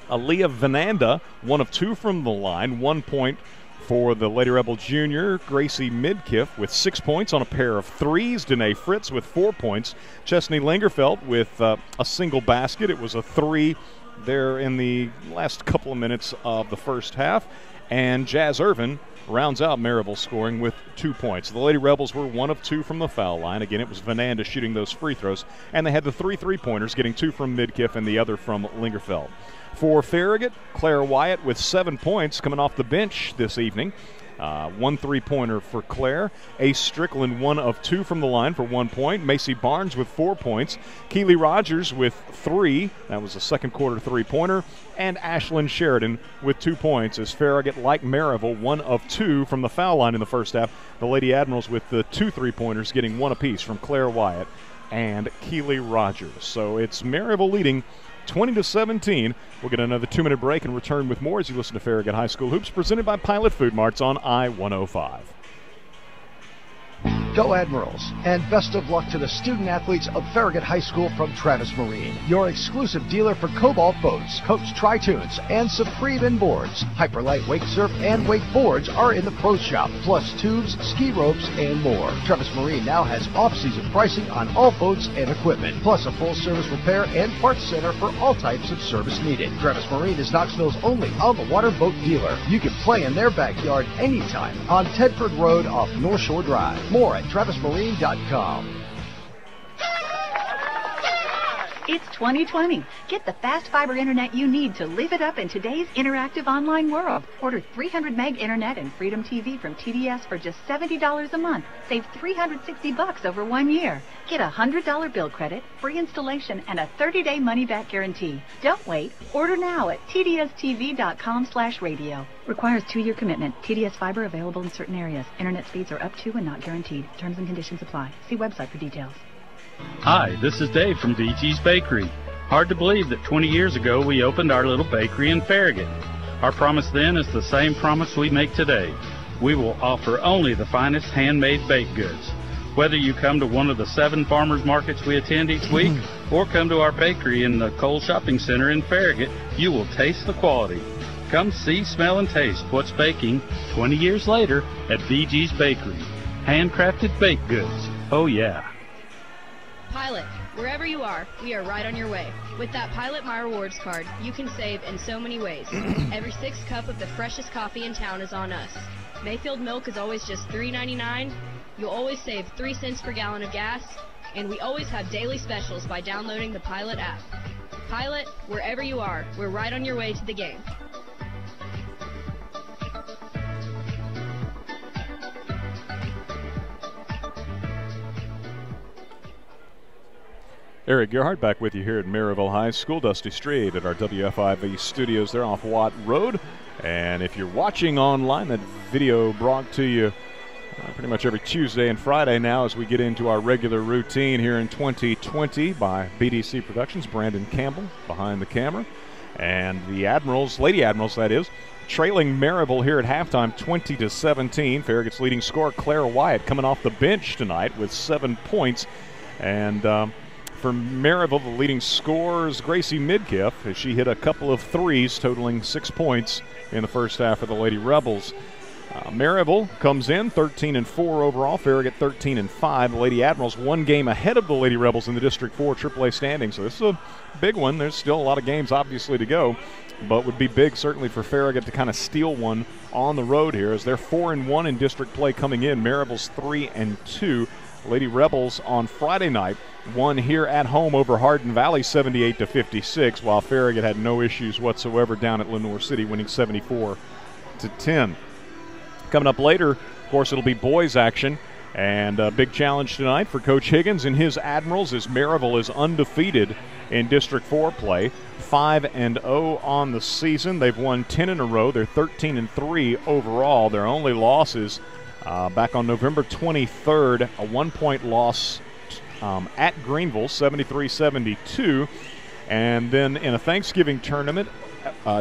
Aaliyah Venanda, 1 of 2 from the line, 1 point for the Lady Rebel Junior. Gracie Midkiff with 6 points on a pair of threes. Danae Fritz with 4 points. Chesney Lingerfeld with a single basket. It was a 3 there in the last couple of minutes of the first half. And Jazz Irvin rounds out Maryville scoring with 2 points. The Lady Rebels were 1 of 2 from the foul line. Again, it was Venanda shooting those free throws. And they had the 3 3-pointers, getting 2 from Midkiff and the other from Lingerfeld. For Farragut, Claire Wyatt with 7 points coming off the bench this evening. 1 3-pointer for Claire. Ace Strickland 1 of 2 from the line for 1 point. Macy Barnes with 4 points. Keely Rogers with 3. That was a second quarter 3-pointer. And Ashlyn Sheridan with 2 points as Farragut, like Maryville, 1 of 2 from the foul line in the first half. The Lady Admirals with the 2 3-pointers, getting 1 apiece from Claire Wyatt and Keely Rogers. So it's Maryville leading 20-17. We'll get another 2-minute break and return with more as you listen to Farragut High School Hoops, presented by Pilot Food Marts on I-105. Go Admirals, and best of luck to the student athletes of Farragut High School from Travis Marine, your exclusive dealer for Cobalt boats, Coach Tri-Tunes, and Supreme boards. Hyperlight wake surf and wake boards are in the pro shop, plus tubes, ski ropes, and more. Travis Marine now has off-season pricing on all boats and equipment, plus a full-service repair and parts center for all types of service needed. Travis Marine is Knoxville's only on-the-water boat dealer. You can play in their backyard anytime on Tedford Road off North Shore Drive. More at TravisMarine.com. It's 2020. Get the fast fiber internet you need to live it up in today's interactive online world. Order 300 meg internet and Freedom TV from TDS for just $70 a month. Save $360 over 1 year. Get a $100 bill credit, free installation, and a 30-day money-back guarantee. Don't wait. Order now at tdstv.com/radio. Requires 2-year commitment. TDS fiber available in certain areas. Internet speeds are up to and not guaranteed. Terms and conditions apply. See website for details. Hi, this is Dave from VG's Bakery. Hard to believe that 20 years ago we opened our little bakery in Farragut. Our promise then is the same promise we make today. We will offer only the finest handmade baked goods. Whether you come to one of the 7 farmers markets we attend each week or come to our bakery in the Cole Shopping Center in Farragut, you will taste the quality. Come see, smell, and taste what's baking 20 years later at VG's Bakery. Handcrafted baked goods. Oh yeah. Pilot, wherever you are, we are right on your way. With that Pilot My Rewards card, you can save in so many ways. Every 6th cup of the freshest coffee in town is on us. Mayfield milk is always just $3.99. You'll always save 3 cents per gallon of gas. And we always have daily specials by downloading the Pilot app. Pilot, wherever you are, we're right on your way to the game. Eric Gerhardt back with you here at Maryville High School. Dusty Street at our WFIV studios there off Watt Road. And if you're watching online, that video brought to you pretty much every Tuesday and Friday now as we get into our regular routine here in 2020 by BDC Productions. Brandon Campbell behind the camera. And the Admirals, Lady Admirals that is, trailing Maryville here at halftime 20-17. Farragut's leading scorer Claire Wyatt coming off the bench tonight with 7 points. And for Maryville, the leading scorer is Gracie Midkiff as she hit a couple of threes, totaling 6 points in the first half for the Lady Rebels. Maryville comes in 13-4 overall. Farragut 13-5. The Lady Admirals 1 game ahead of the Lady Rebels in the District 4 AAA standings. So this is a big one. There's still a lot of games obviously to go, but would be big certainly for Farragut to kind of steal one on the road here as they're 4-1 in district play coming in. Maryville's 3-2. Lady Rebels on Friday night won here at home over Hardin Valley 78-56, while Farragut had no issues whatsoever down at Lenoir City, winning 74-10. Coming up later, of course, it'll be boys action And a big challenge tonight for Coach Higgins and his Admirals as Maryville is undefeated in District 4 play. 5-0 on the season. They've won 10 in a row. They're 13-3 overall. Their only losses back on November 23rd, a 1-point loss at Greenville, 73-72. And then in a Thanksgiving tournament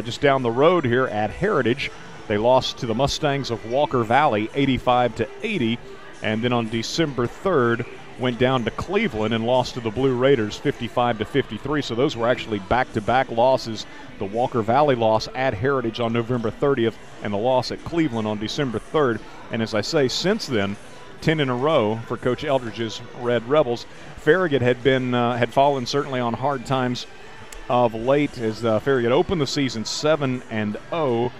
just down the road here at Heritage, they lost to the Mustangs of Walker Valley, 85-80. And then on December 3rd, went down to Cleveland and lost to the Blue Raiders 55-53. So those were actually back-to-back losses. The Walker Valley loss at Heritage on November 30th and the loss at Cleveland on December 3rd. And as I say, since then, 10 in a row for Coach Eldridge's Red Rebels. Farragut had fallen certainly on hard times of late as Farragut opened the season 7-0,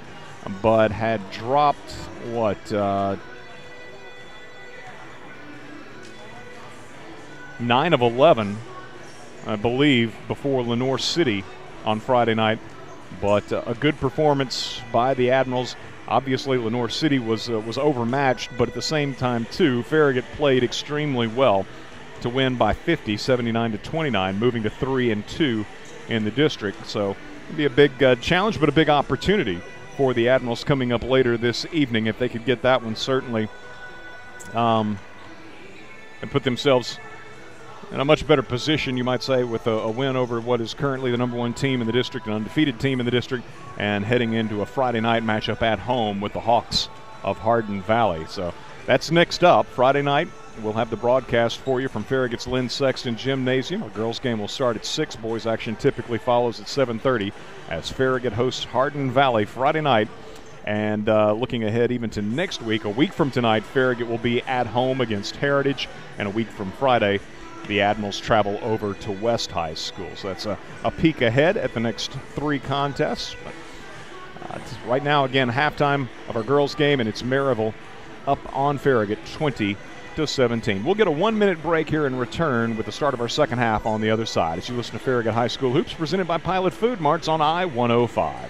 but had dropped 9 of 11, I believe, before Lenoir City on Friday night. But a good performance by the Admirals. Obviously, Lenoir City was overmatched, but at the same time, too, Farragut played extremely well to win by 50, 79-29, moving to 3-2 in the district. So it'll be a big challenge, but a big opportunity for the Admirals coming up later this evening if they could get that one, certainly, and put themselves in a much better position, you might say, with a win over what is currently the #1 team in the district, an undefeated team in the district, and heading into a Friday night matchup at home with the Hawks of Hardin Valley. So that's next up. Friday night, we'll have the broadcast for you from Farragut's Lynn Sexton Gymnasium. Our girls' game will start at 6. Boys' action typically follows at 7:30 as Farragut hosts Hardin Valley Friday night. And looking ahead even to next week, a week from tonight, Farragut will be at home against Heritage, and a week from Friday, the Admirals travel over to West High School. So that's a peek ahead at the next 3 contests. But, right now, again, halftime of our girls' game, and it's Maryville up on Farragut 20-17. We'll get a 1-minute break here and return with the start of our second half on the other side as you listen to Farragut High School Hoops, presented by Pilot Food Marts on I-105.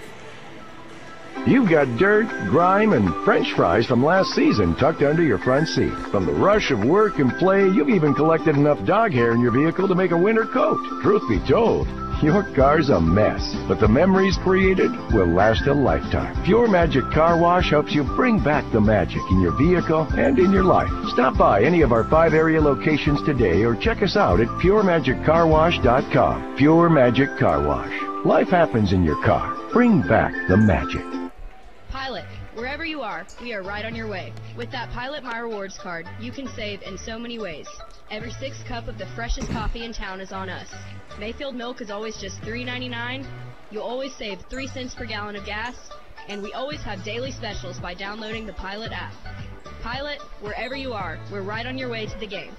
You've got dirt, grime, and French fries from last season tucked under your front seat. From the rush of work and play, you've even collected enough dog hair in your vehicle to make a winter coat. Truth be told, your car's a mess, but the memories created will last a lifetime. Pure Magic Car Wash helps you bring back the magic in your vehicle and in your life. Stop by any of our 5 area locations today or check us out at puremagiccarwash.com. Pure Magic Car Wash. Life happens in your car. Bring back the magic. Pilot, wherever you are, we are right on your way. With that Pilot My Rewards card, you can save in so many ways. Every 6th cup of the freshest coffee in town is on us. Mayfield milk is always just $3.99. You'll always save 3 cents per gallon of gas. And we always have daily specials by downloading the Pilot app. Pilot, wherever you are, we're right on your way to the game.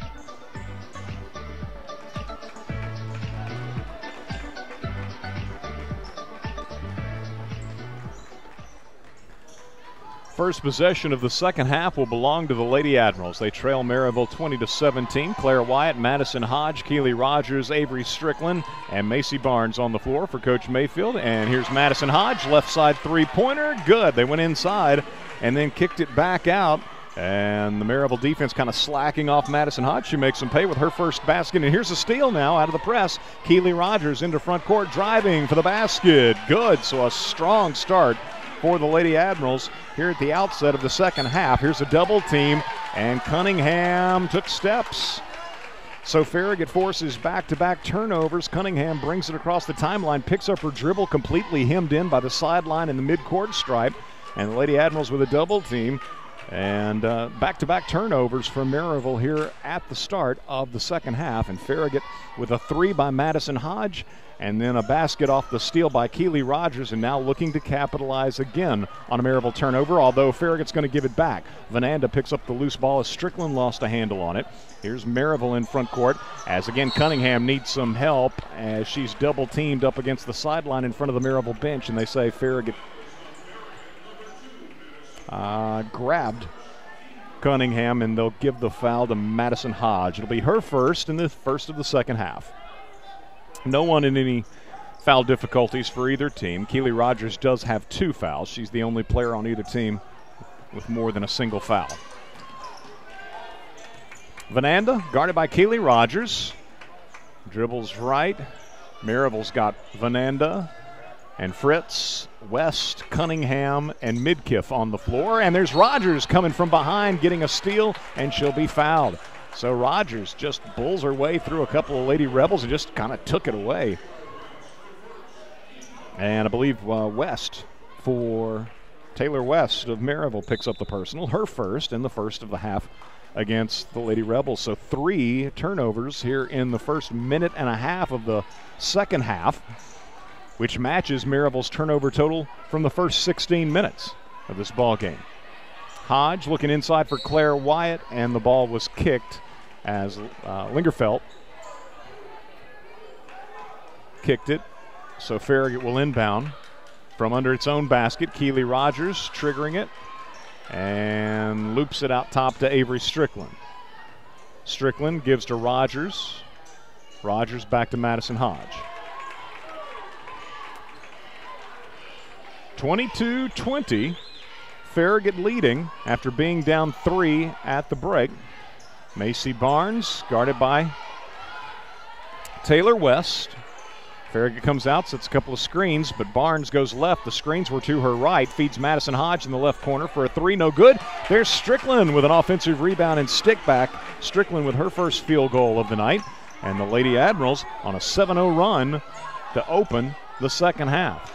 First possession of the second half will belong to the Lady Admirals. They trail Maryville 20-17. Claire Wyatt, Madison Hodge, Keely Rogers, Avery Strickland, and Macy Barnes on the floor for Coach Mayfield. And here's Madison Hodge, left side three-pointer. Good. They went inside and then kicked it back out. And the Maryville defense kind of slacking off Madison Hodge. She makes them pay with her first basket. And here's a steal now out of the press. Keely Rogers into front court, driving for the basket. Good. So a strong start for the Lady Admirals here at the outset of the second half. Here's a double team, and Cunningham took steps. So Farragut forces back-to-back turnovers. Cunningham brings it across the timeline, picks up her dribble, completely hemmed in by the sideline in the midcourt stripe. And the Lady Admirals with a double team. And back-to-back turnovers for Maryville here at the start of the second half. And Farragut with a 3 by Madison Hodge, and then a basket off the steal by Keely Rogers, and now looking to capitalize again on a Maryville turnover, although Farragut's going to give it back. Vananda picks up the loose ball as Strickland lost a handle on it. Here's Maryville in front court as, again, Cunningham needs some help as she's double-teamed up against the sideline in front of the Maryville bench, and they say Farragut grabbed Cunningham, and they'll give the foul to Madison Hodge. It'll be her first in the first of the second half. No one in any foul difficulties for either team. Keely Rogers does have 2 fouls. She's the only player on either team with more than a single foul. Vananda, guarded by Keely Rogers. Dribbles right. Maryville's got Vananda and Fritz, West, Cunningham, and Midkiff on the floor. And there's Rogers coming from behind, getting a steal, and she'll be fouled. So Rogers just bulls her way through a couple of Lady Rebels and just kind of took it away. And I believe West for Taylor West of Maryville picks up the personal, her first, and the first of the half against the Lady Rebels. So 3 turnovers here in the first minute and a half of the second half, which matches Maryville's turnover total from the first 16 minutes of this ball game. Hodge looking inside for Claire Wyatt, and the ball was kicked as Lingerfeld kicked it. So Farragut will inbound from under its own basket. Keely Rogers triggering it and loops it out top to Avery Strickland. Strickland gives to Rogers. Rogers back to Madison Hodge. 22-20. Farragut leading after being down 3 at the break. Macy Barnes guarded by Taylor West. Farragut comes out, sets a couple of screens, but Barnes goes left. The screens were to her right. Feeds Madison Hodge in the left corner for a 3, no good. There's Strickland with an offensive rebound and stick back. Strickland with her first field goal of the night. And the Lady Admirals on a 7-0 run to open the second half.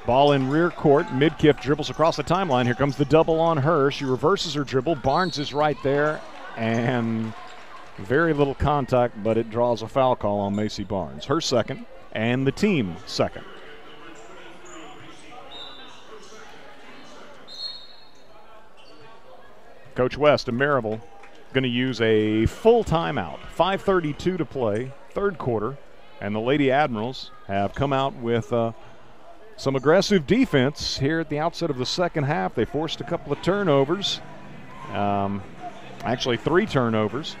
Ball in rear court. Midkiff dribbles across the timeline. Here comes the double on her. She reverses her dribble. Barnes is right there, and very little contact, but it draws a foul call on Macy Barnes. Her second, and the team second. Coach West of Maryville going to use a full timeout. 5:32 to play, third quarter, and the Lady Admirals have come out with some aggressive defense here at the outset of the second half. They forced a couple of turnovers, actually 3 turnovers,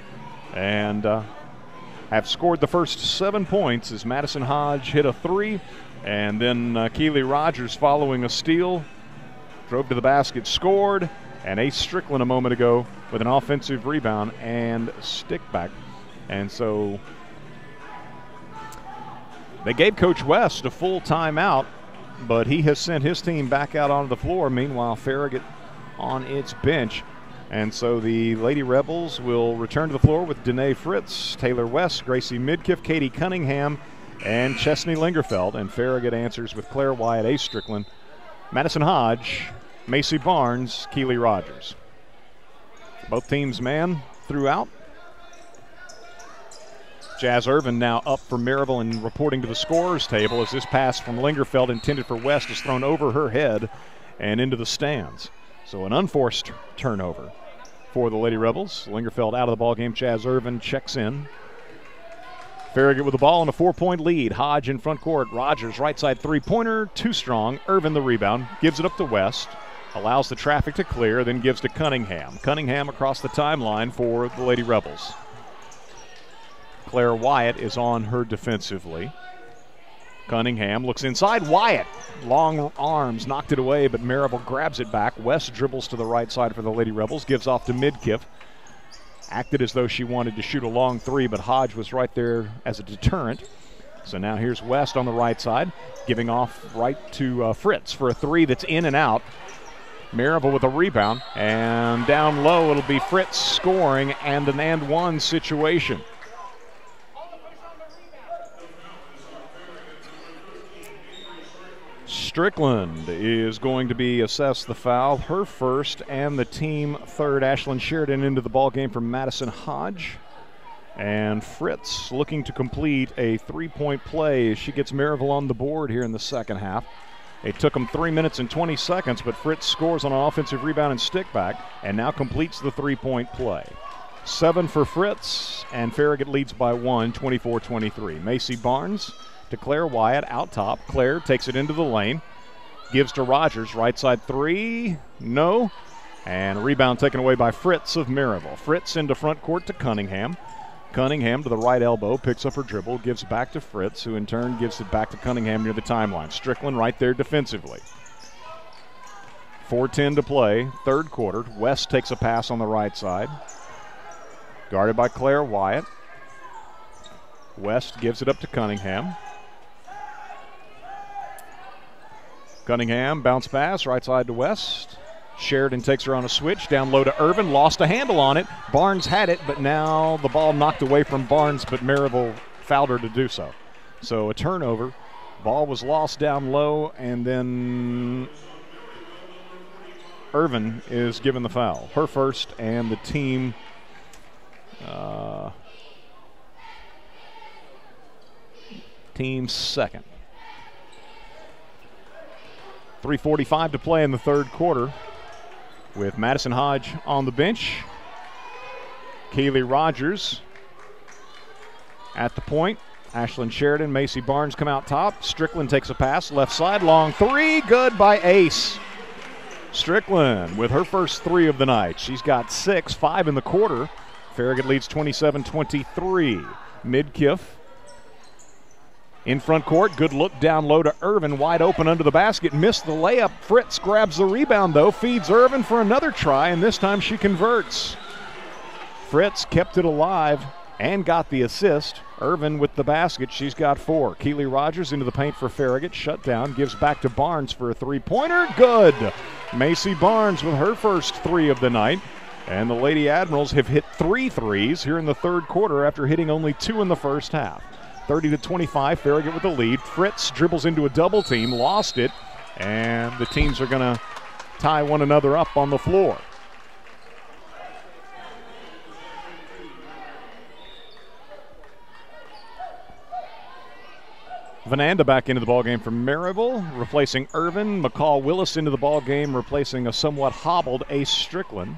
and have scored the first 7 points as Madison Hodge hit a 3, and then Keely Rogers, following a steal, drove to the basket, scored, and Ace Strickland a moment ago with an offensive rebound and stick back. And so they gave Coach West a full timeout, but he has sent his team back out onto the floor. Meanwhile, Farragut on its bench. And so the Lady Rebels will return to the floor with Danae Fritz, Taylor West, Gracie Midkiff, Katie Cunningham, and Chesney Lingerfeld. And Farragut answers with Claire Wyatt, Ace Strickland, Madison Hodge, Macy Barnes, Keely Rogers. Both teams man throughout. Jazz Irvin now up for Maryville and reporting to the scorer's table as this pass from Lingerfeld intended for West is thrown over her head and into the stands. So an unforced turnover for the Lady Rebels. Lingerfeld out of the ballgame. Jazz Irvin checks in. Farragut with the ball and a 4-point lead. Hodge in front court. Rogers right side three-pointer, too strong. Irvin the rebound, gives it up to West, allows the traffic to clear, then gives to Cunningham. Cunningham across the timeline for the Lady Rebels. Claire Wyatt is on her defensively. Cunningham looks inside. Wyatt, long arms, knocked it away, but Maryville grabs it back. West dribbles to the right side for the Lady Rebels, gives off to Midkiff. Acted as though she wanted to shoot a long 3, but Hodge was right there as a deterrent. So now here's West on the right side, giving off right to Fritz for a 3 that's in and out. Maryville with a rebound, and down low it'll be Fritz scoring and an and one situation. Strickland is going to be assessed the foul, her first and the team third. Ashlyn Sheridan into the ball game for Madison Hodge. And Fritz looking to complete a 3-point play as she gets Maryville on the board here in the second half. It took them 3 minutes and 20 seconds, but Fritz scores on an offensive rebound and stick back and now completes the 3-point play. 7 for Fritz, and Farragut leads by 1, 24-23. Macy Barnes to Claire Wyatt out top. Claire takes it into the lane, gives to Rogers, right side 3, no, and a rebound taken away by Fritz of Maryville. Fritz into front court to Cunningham. Cunningham to the right elbow, picks up her dribble, gives back to Fritz, who in turn gives it back to Cunningham near the timeline. Strickland right there defensively. 4:10 to play, third quarter. West takes a pass on the right side. Guarded by Claire Wyatt. West gives it up to Cunningham. Cunningham, bounce pass, right side to West. Sheridan takes her on a switch, down low to Irvin, lost a handle on it. Barnes had it, but now the ball knocked away from Barnes, but Maryville fouled her to do so. So a turnover. Ball was lost down low, and then Irvin is given the foul. Her first, and the team team second. 3:45 to play in the third quarter with Madison Hodge on the bench. Keely Rogers at the point. Ashlyn Sheridan, Macy Barnes come out top. Strickland takes a pass, left side, long three, good by Ace. Strickland with her first three of the night. She's got 6, 5 in the quarter. Farragut leads 27-23. Midkiff in front court, good look down low to Irvin, wide open under the basket, missed the layup. Fritz grabs the rebound though, feeds Irvin for another try, and this time she converts. Fritz kept it alive and got the assist. Irvin with the basket, she's got 4. Keely Rogers into the paint for Farragut, shut down, gives back to Barnes for a three-pointer, good. Macy Barnes with her first 3 of the night. And the Lady Admirals have hit 3 threes here in the third quarter after hitting only 2 in the first half. 30-25, Farragut with the lead. Fritz dribbles into a double team, lost it, and the teams are going to tie one another up on the floor. Vananda back into the ballgame for Maryville, replacing Irvin. McCall Willis into the ballgame, replacing a somewhat hobbled Ace Strickland.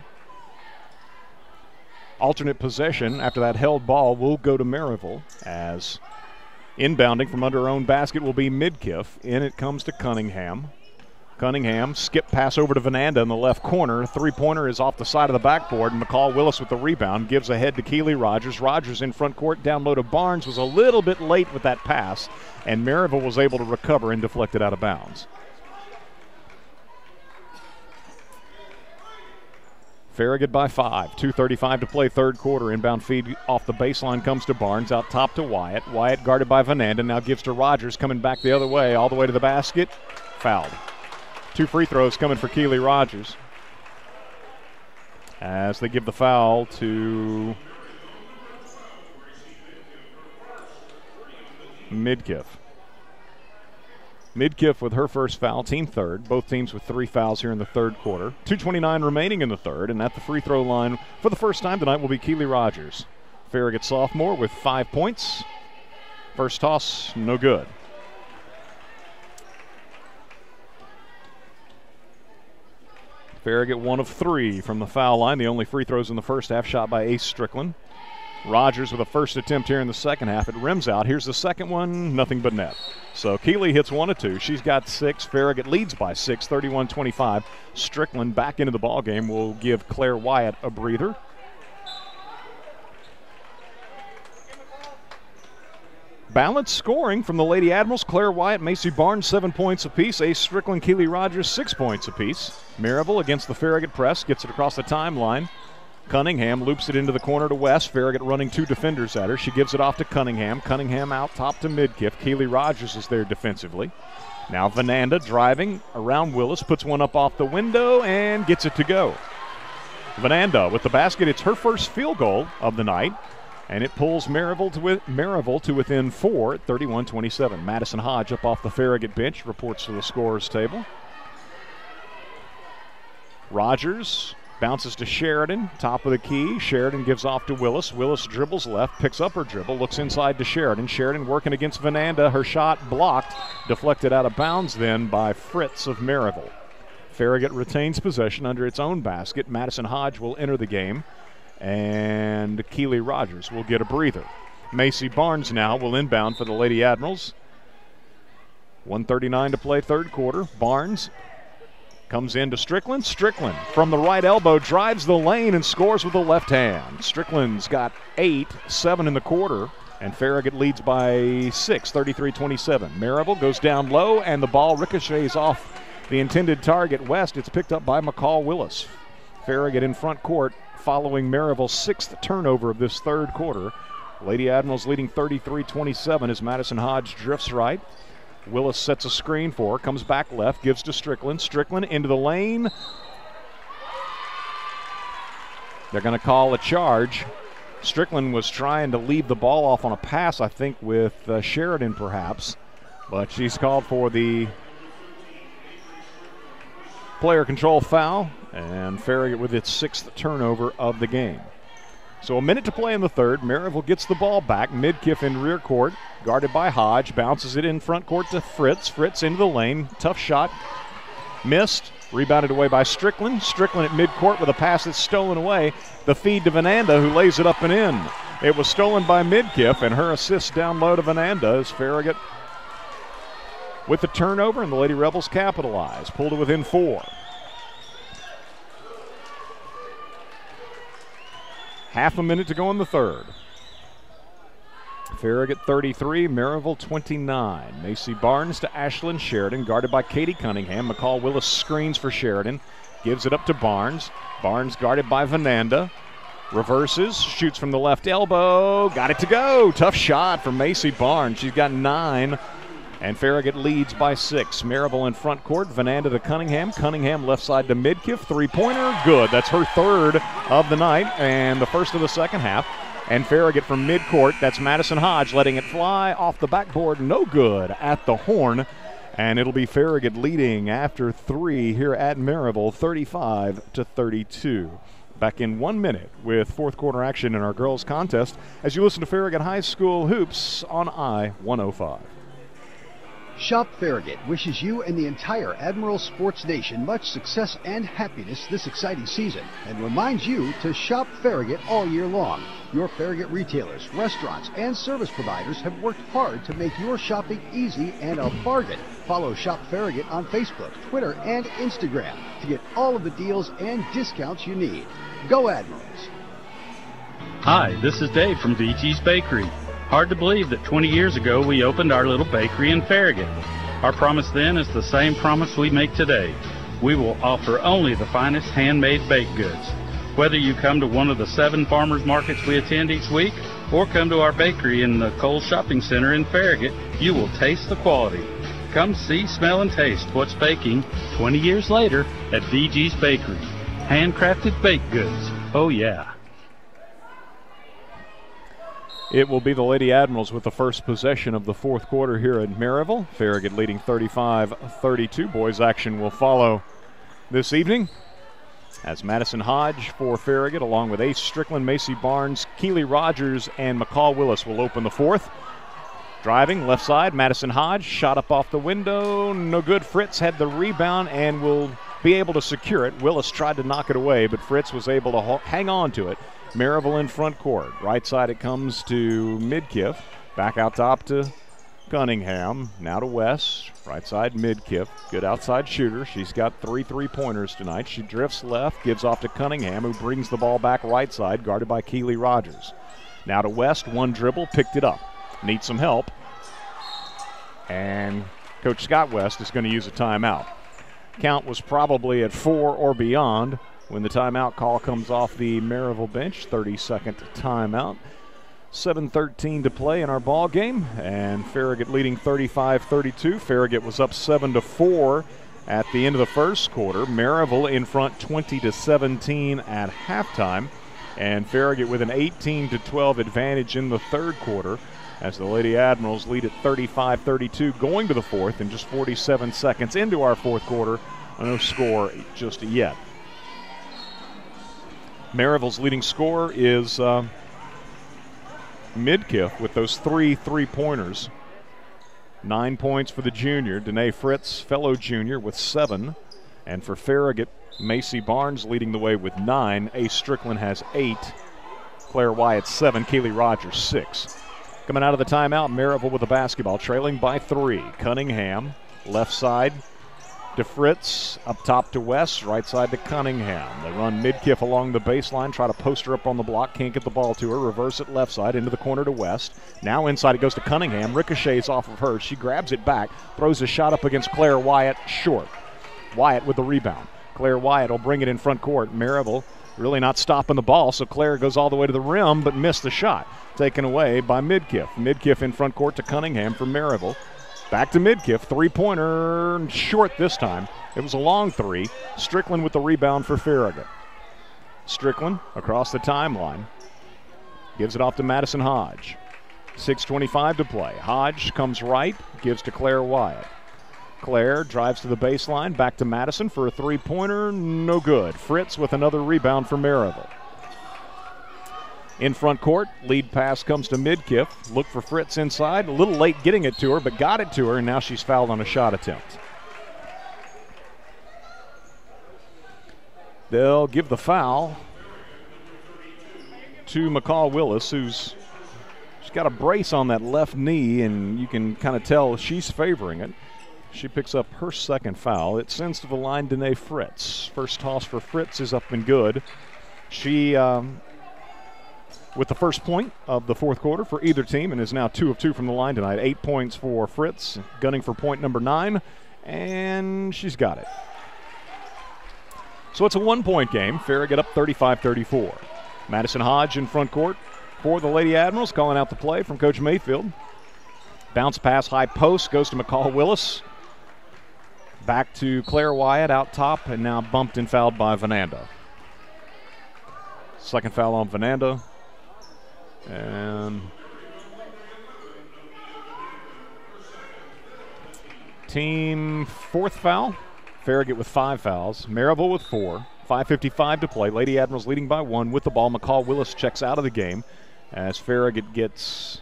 Alternate possession after that held ball will go to Maryville, as inbounding from under her own basket will be Midkiff. In it comes to Cunningham. Cunningham, skip pass over to Vananda in the left corner. Three-pointer is off the side of the backboard. McCall Willis with the rebound, gives ahead to Keely Rogers. Rogers in front court, down low to Barnes, was a little bit late with that pass, and Maryville was able to recover and deflect it out of bounds. Farragut by 5, 2:35 to play third quarter. Inbound feed off the baseline comes to Barnes, out top to Wyatt. Wyatt guarded by Vananda, now gives to Rogers, coming back the other way, all the way to the basket. Fouled. 2 free throws coming for Keely Rogers, as they give the foul to Midkiff. Midkiff with her first foul, team third. Both teams with 3 fouls here in the third quarter. 2:29 remaining in the third, and at the free throw line for the first time tonight will be Keely Rogers. Farragut sophomore with 5 points. First toss, no good. Farragut 1 of 3 from the foul line. The only free throws in the first half shot by Ace Strickland. Rogers with a first attempt here in the second half. It rims out. Here's the second one, nothing but net. So Keely hits 1 of 2. She's got 6. Farragut leads by 6, 31-25. Strickland back into the ballgame will give Claire Wyatt a breather. Balanced scoring from the Lady Admirals. Claire Wyatt, Macy Barnes, 7 points apiece. Ace Strickland, Keely Rogers, 6 points apiece. Maryville against the Farragut press, gets it across the timeline. Cunningham loops it into the corner to West. Farragut running 2 defenders at her. She gives it off to Cunningham. Cunningham out top to Midkiff. Keely Rogers is there defensively. Now Vananda driving around Willis, puts one up off the window and gets it to go. Vananda with the basket. It's her first field goal of the night, and it pulls Maryville to within 4 at 31-27. Madison Hodge up off the Farragut bench, reports to the scorer's table. Rogers bounces to Sheridan, top of the key. Sheridan gives off to Willis. Willis dribbles left, picks up her dribble, looks inside to Sheridan. Sheridan working against Vananda. Her shot blocked, deflected out of bounds then by Fritz of Maryville. Farragut retains possession under its own basket. Madison Hodge will enter the game, and Keely Rogers will get a breather. Macy Barnes now will inbound for the Lady Admirals. 1:39 to play third quarter. Barnes comes in to Strickland. Strickland from the right elbow drives the lane and scores with the left hand. Strickland's got 8, 7 in the quarter, and Farragut leads by 6, 33-27. Maryville goes down low, and the ball ricochets off the intended target, West. It's picked up by McCall Willis. Farragut in front court following Maryville's 6th turnover of this third quarter. Lady Admirals leading 33-27 as Madison Hodge drifts right. Willis sets a screen for her, comes back left, gives to Strickland. Strickland into the lane. They're going to call a charge. Strickland was trying to leave the ball off on a pass, I think, with Sheridan perhaps. But she's called for the player control foul, and Farragut with its 6th turnover of the game. So a minute to play in the third. Maryville gets the ball back. Midkiff in rear court, guarded by Hodge. Bounces it in front court to Fritz. Fritz into the lane. Tough shot. Missed. Rebounded away by Strickland. Strickland at midcourt with a pass that's stolen away. The feed to Vananda, who lays it up and in. It was stolen by Midkiff, and her assist down low to Vananda as Farragut with the turnover, and the Lady Rebels capitalize. Pulled to within 4. Half a minute to go in the third. Farragut 33, Maryville 29. Macy Barnes to Ashlyn Sheridan, guarded by Katie Cunningham. McCall Willis screens for Sheridan, gives it up to Barnes. Barnes guarded by Vananda. Reverses, shoots from the left elbow, got it to go. Tough shot from Macy Barnes. She's got 9, and Farragut leads by 6. Maryville in front court, Vananda to Cunningham. Cunningham left side to Midkiff, 3-pointer, good. That's her 3rd of the night and the first of the second half. And Farragut from midcourt, that's Madison Hodge letting it fly off the backboard, no good at the horn. And it'll be Farragut leading after 3 here at Maryville, 35-32. Back in 1 minute with fourth quarter action in our girls contest as you listen to Farragut High School Hoops on I-105. Shop Farragut wishes you and the entire Admiral Sports Nation much success and happiness this exciting season and reminds you to shop Farragut all year long. Your Farragut retailers, restaurants, and service providers have worked hard to make your shopping easy and a bargain. Follow Shop Farragut on Facebook, Twitter, and Instagram to get all of the deals and discounts you need. Go Admirals! Hi, this is Dave from VG's Bakery. Hard to believe that 20 years ago we opened our little bakery in Farragut. Our promise then is the same promise we make today. We will offer only the finest handmade baked goods. Whether you come to one of the 7 farmers markets we attend each week or come to our bakery in the Cole Shopping Center in Farragut, you will taste the quality. Come see, smell, and taste what's baking 20 years later at VG's Bakery. Handcrafted baked goods. Oh yeah. It will be the Lady Admirals with the first possession of the fourth quarter here at Maryville. Farragut leading 35-32. Boys action will follow this evening as Madison Hodge for Farragut along with Ace Strickland, Macy Barnes, Keely Rogers, and McCall Willis will open the fourth. Driving left side, Madison Hodge, shot up off the window, no good. Fritz had the rebound and will be able to secure it. Willis tried to knock it away, but Fritz was able to hang on to it. Maryville in front court. Right side it comes to Midkiff. Back out top to Cunningham. Now to West. Right side Midkiff. Good outside shooter. She's got 3 3-pointers tonight. She drifts left, gives off to Cunningham, who brings the ball back right side, guarded by Keely Rogers. Now to West. 1 dribble, picked it up. Needs some help. And Coach Scott West is going to use a timeout. Count was probably at 4 or beyond when the timeout call comes off the Maryville bench. 30-second timeout. 7:13 to play in our ball game, and Farragut leading 35-32. Farragut was up 7-4 at the end of the first quarter. Maryville in front 20-17 at halftime, and Farragut with an 18-12 advantage in the third quarter as the Lady Admirals lead at 35-32 going to the fourth, and just 47 seconds into our fourth quarter. No score just yet. Maryville's leading scorer is Midkiff with those 3 3-pointers. 9 points for the junior. Danae Fritz, fellow junior, with 7. And for Farragut, Macy Barnes leading the way with 9. Ace Strickland has 8. Claire Wyatt 7. Keely Rogers 6. Coming out of the timeout, Maryville with the basketball, trailing by 3. Cunningham, left side to Fritz, up top to West, right side to Cunningham. They run Midkiff along the baseline, try to post her up on the block, can't get the ball to her, reverse it left side into the corner to West. Now inside it goes to Cunningham, ricochets off of her, she grabs it back, throws a shot up against Claire Wyatt, short. Wyatt with the rebound. Claire Wyatt will bring it in front court. Maryville really not stopping the ball, so Claire goes all the way to the rim but missed the shot. Taken away by Midkiff. Midkiff in front court to Cunningham for Maryville. Back to Midkiff. Three-pointer short this time. It was a long three. Strickland with the rebound for Farragut. Strickland across the timeline. Gives it off to Madison Hodge. 6:25 to play. Hodge comes right, gives to Claire Wyatt. Claire drives to the baseline, back to Madison for a three-pointer, no good. Fritz with another rebound for Maryville. In front court, lead pass comes to Midkiff. Look for Fritz inside, a little late getting it to her, but got it to her, and now she's fouled on a shot attempt. They'll give the foul to McCall Willis, she's got a brace on that left knee, and you can kind of tell she's favoring it. She picks up her second foul. It sends to the line Danae Fritz. First toss for Fritz is up and good. She, with the first point of the fourth quarter for either team, and is now 2 of 2 from the line tonight. 8 points for Fritz, gunning for point number 9, and she's got it. So it's a 1-point game. Farragut up 35-34. Madison Hodge in front court for the Lady Admirals, calling out the play from Coach Mayfield. Bounce pass, high post, goes to McCall Willis. Back to Claire Wyatt out top, and now bumped and fouled by Vananda. Second foul on Vananda. And team fourth foul. Farragut with 5 fouls. Maryville with 4. 5:55 to play. Lady Admirals leading by 1 with the ball. McCall Willis checks out of the game as Farragut gets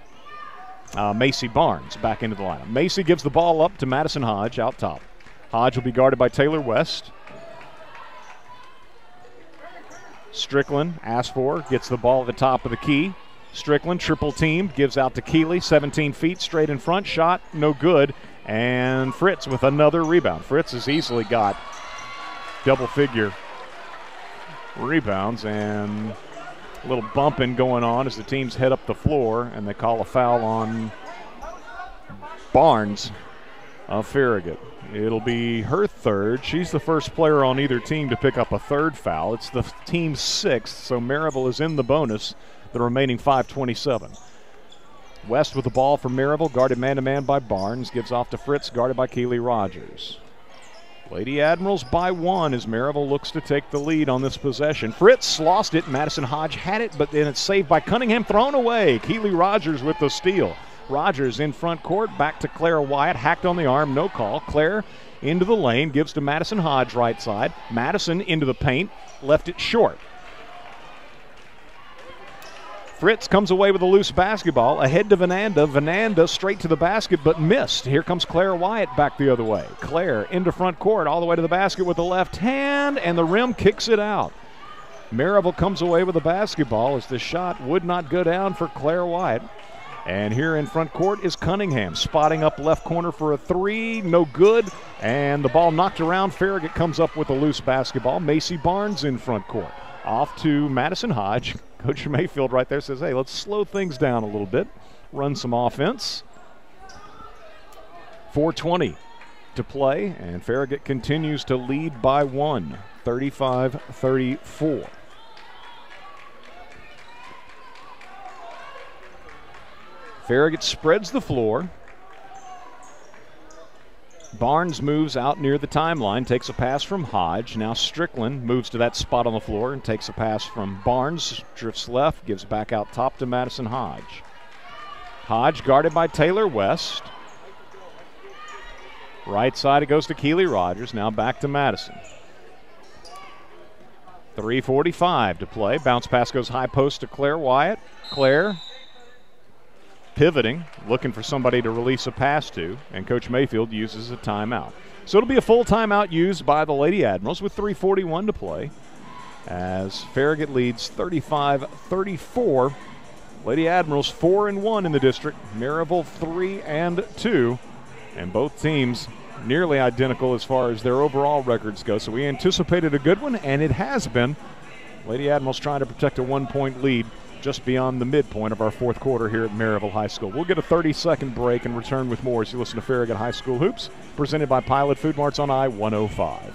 Macy Barnes back into the lineup. Macy gives the ball up to Madison Hodge out top. Hodge will be guarded by Taylor West. Strickland asks for, gets the ball at the top of the key. Strickland triple teamed, gives out to Keeley, 17 feet straight in front, shot no good. And Fritz with another rebound. Fritz has easily got double-figure rebounds, and a little bumping going on as the teams head up the floor, and they call a foul on Barnes of Farragut. It'll be her third. She's the first player on either team to pick up a third foul. It's the team's 6th, so Maryville is in the bonus, the remaining 5:27. West with the ball for Maryville, guarded man-to-man by Barnes, gives off to Fritz, guarded by Keeley Rogers. Lady Admirals by 1 as Maryville looks to take the lead on this possession. Fritz lost it. Madison Hodge had it, but then it's saved by Cunningham, thrown away. Keeley Rogers with the steal. Rogers in front court, back to Claire Wyatt, hacked on the arm, no call. Claire into the lane, gives to Madison Hodge right side. Madison into the paint, left it short. Fritz comes away with a loose basketball, ahead to Vananda. Vananda straight to the basket, but missed. Here comes Claire Wyatt back the other way. Claire into front court, all the way to the basket with the left hand, and the rim kicks it out. Maryville comes away with the basketball as the shot would not go down for Claire Wyatt. And here in front court is Cunningham, spotting up left corner for a 3, no good. And the ball knocked around. Farragut comes up with a loose basketball. Macy Barnes in front court. Off to Madison Hodge. Coach Mayfield right there says, hey, let's slow things down a little bit, run some offense. 4:20 to play, and Farragut continues to lead by 1, 35-34. Farragut spreads the floor. Barnes moves out near the timeline, takes a pass from Hodge. Now Strickland moves to that spot on the floor and takes a pass from Barnes, drifts left, gives back out top to Madison Hodge. Hodge guarded by Taylor West. Right side it goes to Keeley Rogers, now back to Madison. 3:45 to play. Bounce pass goes high post to Claire Wyatt. Claire pivoting, looking for somebody to release a pass to, and Coach Mayfield uses a timeout. So it'll be a full timeout used by the Lady Admirals with 3:41 to play as Farragut leads 35-34. Lady Admirals 4-1 in the district, Maryville 3-2, and both teams nearly identical as far as their overall records go. So we anticipated a good one, and it has been. Lady Admirals trying to protect a 1-point lead just beyond the midpoint of our fourth quarter here at Maryville High School. We'll get a 30-second break and return with more as you listen to Farragut High School Hoops, presented by Pilot Food Marts on I-105.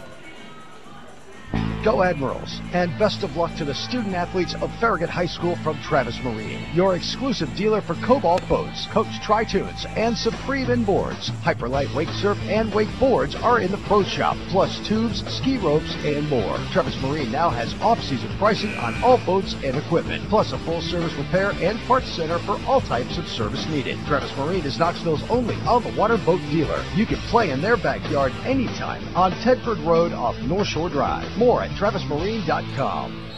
Go Admirals, and best of luck to the student athletes of Farragut High School from Travis Marine, your exclusive dealer for Cobalt boats, Coach Tri-Tunes, and Supreme boards. Hyperlight Wake Surf and Wakeboards are in the Pro Shop, plus tubes, ski ropes, and more. Travis Marine now has off-season pricing on all boats and equipment, plus a full-service repair and parts center for all types of service needed. Travis Marine is Knoxville's only on-the-water boat dealer. You can play in their backyard anytime on Tedford Road off North Shore Drive. More at travismarine.com.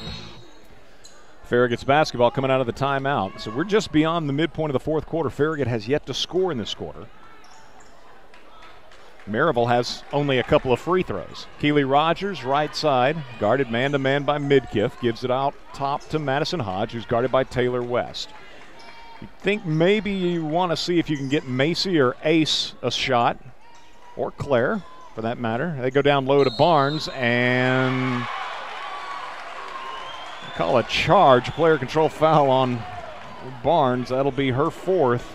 Farragut's basketball coming out of the timeout. So we're just beyond the midpoint of the fourth quarter. Farragut has yet to score in this quarter. Maryville has only a couple of free throws. Keely Rogers, right side, guarded man-to-man by Midkiff, gives it out top to Madison Hodge, who's guarded by Taylor West. You think maybe you want to see if you can get Macy or Ace a shot, or Claire, for that matter. They go down low to Barnes, and call a charge, player control foul on Barnes. That'll be her fourth.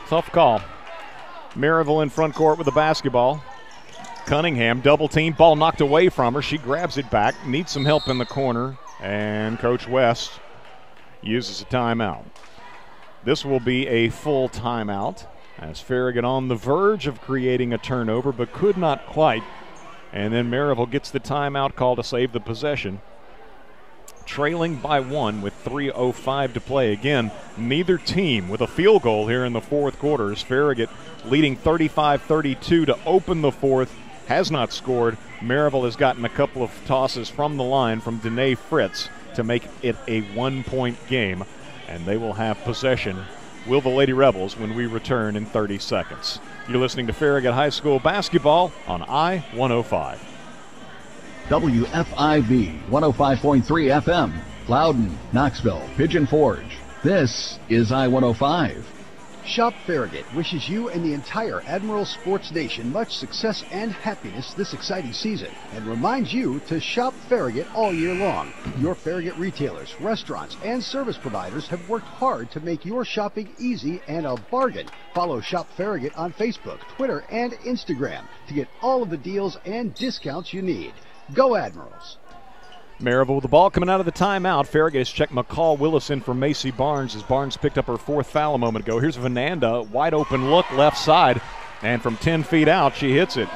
Tough call. Maryville in front court with the basketball. Cunningham double team, ball knocked away from her. She grabs it back, needs some help in the corner, and Coach West uses a timeout. This will be a full timeout as Farragut on the verge of creating a turnover, but could not quite. And then Maryville gets the timeout call to save the possession. Trailing by one with 3:05 to play. Again, neither team with a field goal here in the fourth quarter. As Farragut leading 35-32 to open the fourth, has not scored. Maryville has gotten a couple of tosses from the line from Danae Fritz to make it a one-point game, and they will have possession. Will the Lady Rebels when we return in 30 seconds. You're listening to Farragut High School basketball on I-105. WFIV 105.3 FM, Loudon, Knoxville, Pigeon Forge. This is I-105. Shop Farragut wishes you and the entire Admiral Sports Nation much success and happiness this exciting season, and reminds you to shop Farragut all year long. Your Farragut retailers, restaurants, and service providers have worked hard to make your shopping easy and a bargain. Follow Shop Farragut on Facebook, Twitter, and Instagram to get all of the deals and discounts you need. Go Admirals! Maryville with the ball coming out of the timeout. Farragut has checked McCall Willis in for Macy Barnes as Barnes picked up her fourth foul a moment ago. Here's Vananda, wide open look left side, and from 10 feet out she hits it.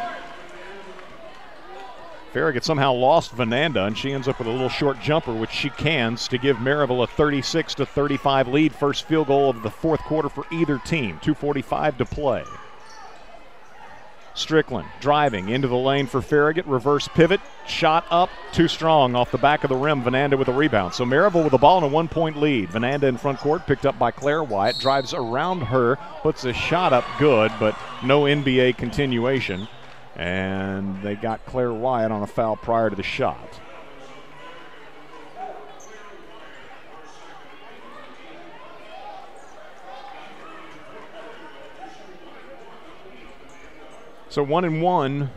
Farragut somehow lost Vananda, and she ends up with a little short jumper, which she cans to give Maryville a 36-35 lead. First field goal of the fourth quarter for either team. 2:45 to play. Strickland driving into the lane for Farragut. Reverse pivot. Shot up. Too strong off the back of the rim. Vananda with a rebound. So Maryville with the ball in a one-point lead. Vananda in front court, picked up by Claire Wyatt. Drives around her. Puts a shot up good, but no NBA continuation. And they got Claire Wyatt on a foul prior to the shot. So 1-1,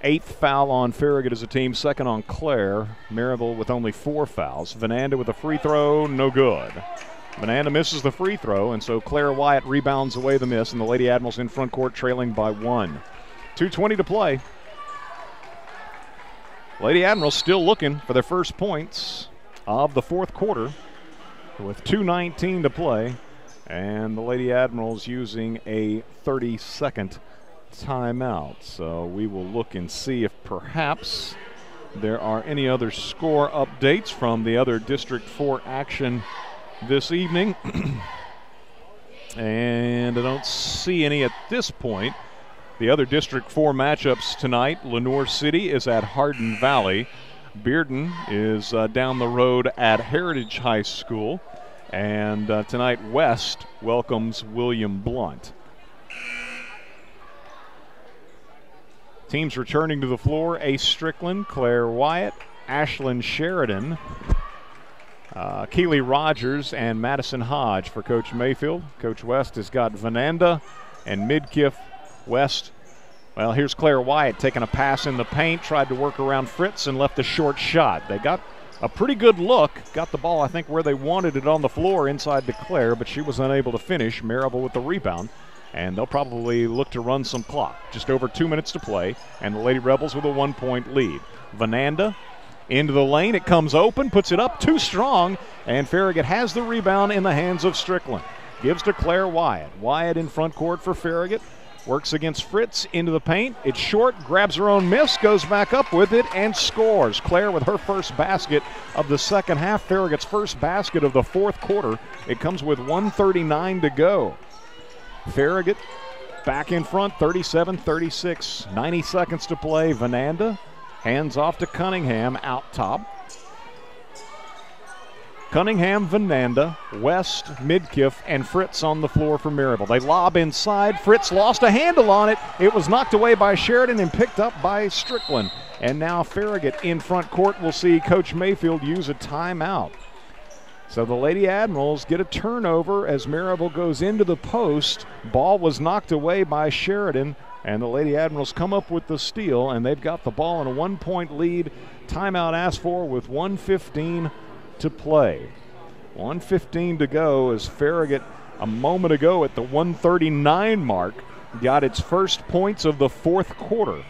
eighth foul on Farragut as a team, second on Claire. Maryville with only 4 fouls. Vananda with a free throw, no good. Vananda misses the free throw, and so Claire Wyatt rebounds away the miss, and the Lady Admirals in front court trailing by 1. 2:20 to play. Lady Admirals still looking for their first points of the fourth quarter with 2:19 to play, and the Lady Admirals using a 30-second timeout. So we will look and see if perhaps there are any other score updates from the other District 4 action this evening. And I don't see any at this point. The other District 4 matchups tonight, Lenoir City is at Hardin Valley. Bearden is down the road at Heritage High School. And tonight West welcomes William Blunt. Teams returning to the floor: Ace Strickland, Claire Wyatt, Ashlyn Sheridan, Keely Rogers, and Madison Hodge for Coach Mayfield. Coach West has got Vananda and Midkiff. West, well, here's Claire Wyatt taking a pass in the paint, tried to work around Fritz and left a short shot. They got a pretty good look, got the ball, I think, where they wanted it on the floor inside to Claire, but she was unable to finish. Maryville with the rebound. and they'll probably look to run some clock. Just over 2 minutes to play, and the Lady Rebels with a 1-point lead. Vananda into the lane. It comes open, puts it up too strong, and Farragut has the rebound in the hands of Strickland. Gives to Claire Wyatt. Wyatt in front court for Farragut. Works against Fritz into the paint. It's short, grabs her own miss, goes back up with it, and scores. Claire with her first basket of the second half. Farragut's first basket of the fourth quarter. It comes with 1:39 to go. Farragut back in front, 37-36. 90 seconds to play. Vananda hands off to Cunningham out top. Cunningham, Vananda, West, Midkiff, and Fritz on the floor for Maryville. They lob inside. Fritz lost a handle on it. It was knocked away by Sheridan and picked up by Strickland. And now Farragut in front court. Will see Coach Mayfield use a timeout. So the Lady Admirals get a turnover as Maryville goes into the post. Ball was knocked away by Sheridan, and the Lady Admirals come up with the steal, and they've got the ball in a 1-point lead. Timeout asked for with 1:15 to play. 1:15 to go as Farragut a moment ago at the 1:39 mark got its first points of the fourth quarter.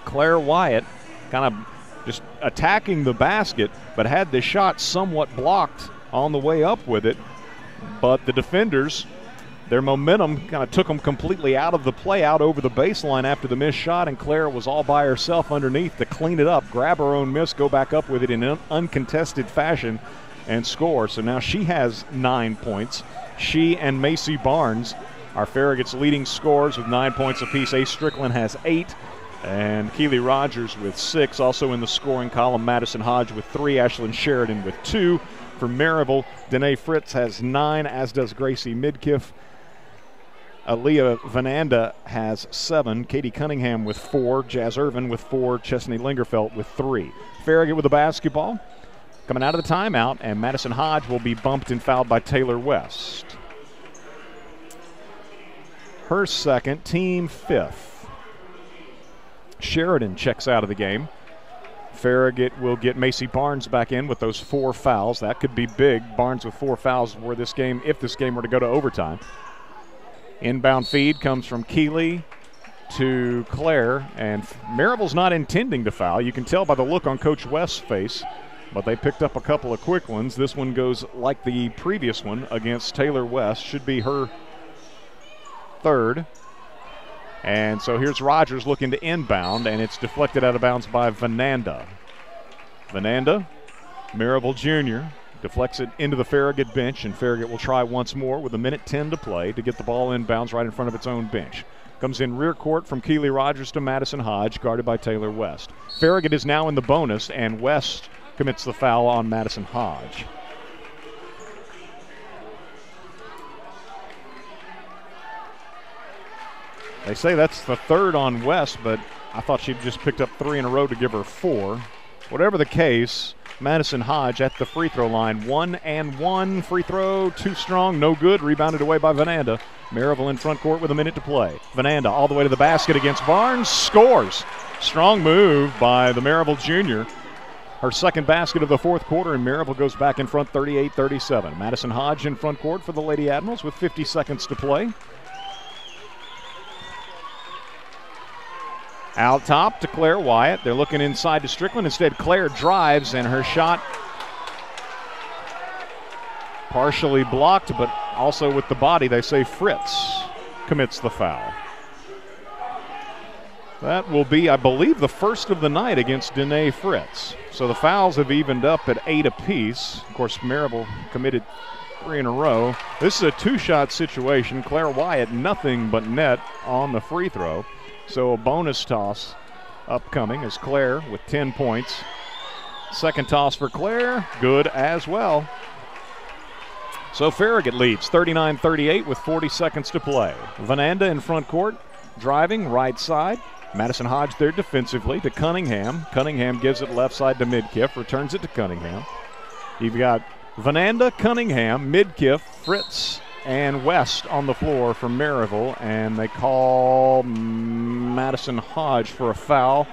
Claire Wyatt kind of just attacking the basket, but had the shot somewhat blocked on the way up with it. But the defenders, their momentum kind of took them completely out of the play, out over the baseline after the missed shot, and Claire was all by herself underneath to clean it up, grab her own miss, go back up with it in an uncontested fashion, and score. So now she has 9 points. She and Macy Barnes are Farragut's leading scorers with 9 points apiece. Ace Strickland has 8, and Keely Rogers with 6. Also in the scoring column, Madison Hodge with 3, Ashlyn Sheridan with 2. For Maryville, Danae Fritz has 9, as does Gracie Midkiff. Aaliyah Vananda has 7, Katie Cunningham with 4, Jazz Irvin with 4, Chesney Lingerfeld with 3. Farragut with the basketball. Coming out of the timeout, and Madison Hodge will be bumped and fouled by Taylor West. Her second, team 5th. Sheridan checks out of the game. Farragut will get Macy Barnes back in with those 4 fouls. That could be big. Barnes with 4 fouls for this game, if this game were to go to overtime. Inbound feed comes from Keeley to Claire, and Maryville's not intending to foul. You can tell by the look on Coach West's face, but they picked up a couple of quick ones. This one goes like the previous one against Taylor West. Should be her third. And so here's Rogers looking to inbound, and it's deflected out of bounds by Vananda. Vananda, Maryville Jr., deflects it into the Farragut bench, and Farragut will try once more with 1:10 to play to get the ball inbounds right in front of its own bench. Comes in rear court from Keely Rogers to Madison Hodge, guarded by Taylor West. Farragut is now in the bonus, and West commits the foul on Madison Hodge. They say that's the third on West, but I thought she'd just picked up 3 in a row to give her 4. Whatever the case, Madison Hodge at the free throw line. 1-and-1 free throw, too strong, no good. Rebounded away by Vananda. Maryville in front court with 1 minute to play. Vananda all the way to the basket against Barnes, scores. Strong move by the Maryville junior. Her second basket of the fourth quarter, and Maryville goes back in front 38-37. Madison Hodge in front court for the Lady Admirals with 50 seconds to play. Out top to Claire Wyatt. They're looking inside to Strickland. Instead, Claire drives, and her shot partially blocked, but also with the body. They say Fritz commits the foul. That will be, I believe, the first of the night against Danae Fritz. So the fouls have evened up at 8 apiece. Of course, Maryville committed 3 in a row. This is a 2-shot situation. Claire Wyatt, nothing but net on the free throw. So a bonus toss upcoming as Claire with 10 points. Second toss for Claire, good as well. So Farragut leads 39-38 with 40 seconds to play. Vananda in front court, driving right side. Madison Hodge there defensively to Cunningham. Cunningham gives it left side to Midkiff, returns it to Cunningham. You've got Vananda, Cunningham, Midkiff, Fritz, and West on the floor for Maryville, and they call Madison Hodge for a foul,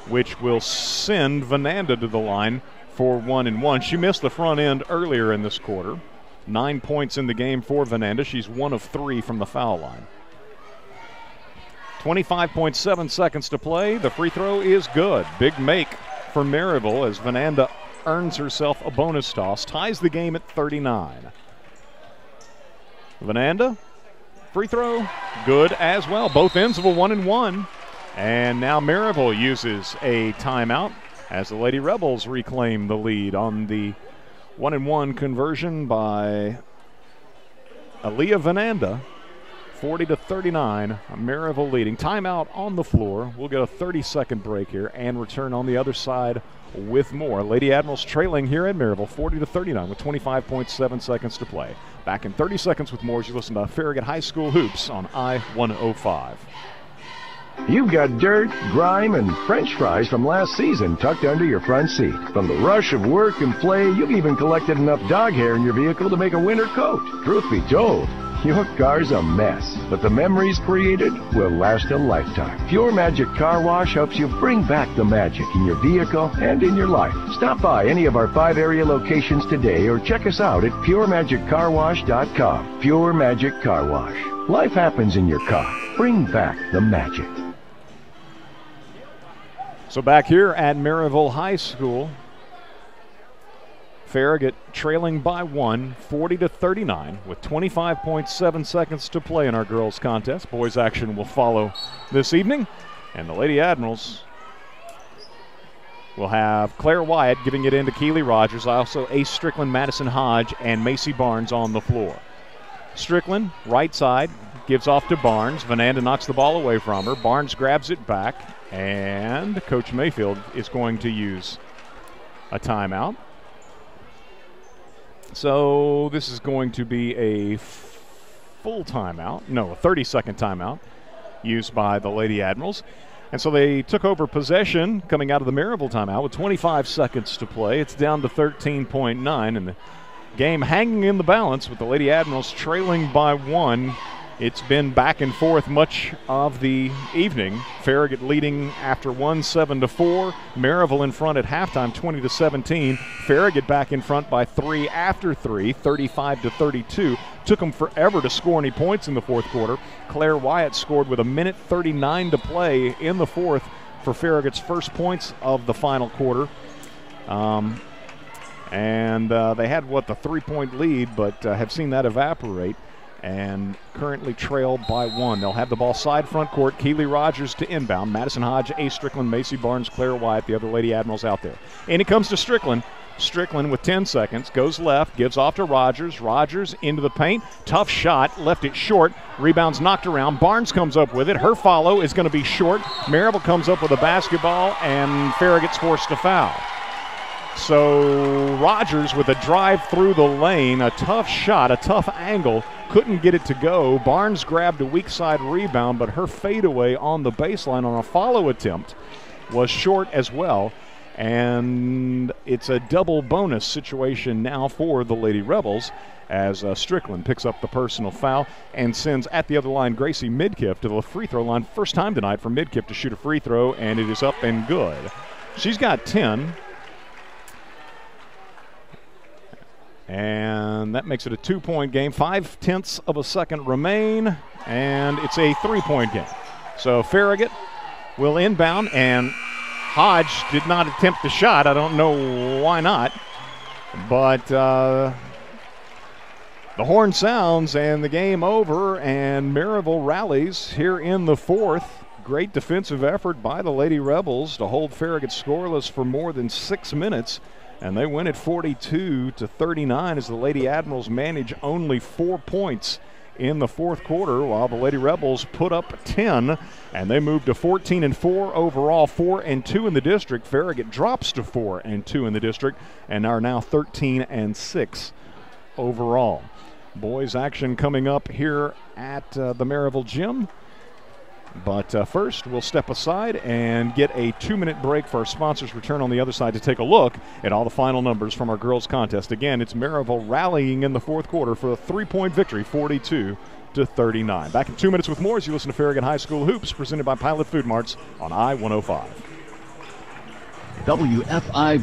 which will send Vananda to the line for 1-and-1. She missed the front end earlier in this quarter. 9 points in the game for Vananda. She's 1 of 3 from the foul line. 25.7 seconds to play. The free throw is good. Big make for Maryville as Vananda earns herself a bonus toss. Ties the game at 39. Vananda, free throw, good as well. Both ends of a 1-and-1. And now Maryville uses a timeout as the Lady Rebels reclaim the lead on the 1-and-1 conversion by Aaliyah Vananda. 40-39, Maryville leading. Timeout on the floor. We'll get a 30-second break here and return on the other side with more. Lady Admirals trailing here at Maryville, 40-39 with 25.7 seconds to play. Back in 30 seconds with more as you listen to Farragut High School Hoops on I-105. You've got dirt, grime, and French fries from last season tucked under your front seat. From the rush of work and play, you've even collected enough dog hair in your vehicle to make a winter coat. Truth be told, your car's a mess, but the memories created will last a lifetime. Pure Magic Car Wash helps you bring back the magic in your vehicle and in your life. Stop by any of our 5 area locations today or check us out at puremagiccarwash.com. Pure Magic Car Wash. Life happens in your car. Bring back the magic. So back here at Maryville High School, Farragut trailing by 1, 40-39, with 25.7 seconds to play in our girls' contest. Boys action will follow this evening, and the Lady Admirals will have Claire Wyatt giving it into Keely Rogers, also Ace Strickland, Madison Hodge, and Macy Barnes on the floor. Strickland, right side, gives off to Barnes. Vananda knocks the ball away from her. Barnes grabs it back, and Coach Mayfield is going to use a timeout. So this is going to be a full timeout. No, a 30-second timeout used by the Lady Admirals. And so they took over possession coming out of the Maryville timeout with 25 seconds to play. It's down to 13.9, and the game hanging in the balance with the Lady Admirals trailing by 1. It's been back and forth much of the evening. Farragut leading after 1, 7-4. Maryville in front at halftime, 20-17. Farragut back in front by 3 after 3, 35-32. Took them forever to score any points in the fourth quarter. Claire Wyatt scored with 1:39 to play in the fourth for Farragut's first points of the final quarter. And they had, the 3-point lead, but have seen that evaporate and currently trail by 1. They'll have the ball side front court. Keely Rogers to inbound. Madison Hodge, Ace Strickland, Macy Barnes, Claire Wyatt, the other Lady Admirals out there. And it comes to Strickland. Strickland with 10 seconds, goes left, gives off to Rogers. Rogers into the paint. Tough shot, left it short. Rebounds knocked around. Barnes comes up with it. Her follow is going to be short. Maryville comes up with a basketball, and Farragut's forced to foul. So Rogers with a drive through the lane, a tough shot, a tough angle, couldn't get it to go. Barnes grabbed a weak side rebound, but her fadeaway on the baseline on a follow attempt was short as well. And it's a double bonus situation now for the Lady Rebels as Strickland picks up the personal foul and sends at the other line Gracie Midkiff to the free throw line. First time tonight for Midkiff to shoot a free throw, and it is up and good. She's got 10. And that makes it a 2-point game. 0.5 of a second remain, and it's a 3-point game. So Farragut will inbound, and Hodge did not attempt the shot. I don't know why not. But the horn sounds, and the game over, and Maryville rallies here in the fourth. Great defensive effort by the Lady Rebels to hold Farragut scoreless for more than 6 minutes. And they win it 42-39 as the Lady Admirals manage only 4 points in the fourth quarter, while the Lady Rebels put up 10, and they move to 14-4 overall, 4-2 in the district. Farragut drops to 4-2 in the district, and are now 13-6 overall. Boys action coming up here at the Maryville gym. But first, we'll step aside and get a 2-minute break for our sponsors' return on the other side to take a look at all the final numbers from our girls' contest. Again, it's Maryville rallying in the fourth quarter for a 3-point victory, 42-39. Back in 2 minutes with more as you listen to Farragut High School Hoops, presented by Pilot Food Marts on I-105. WFIV.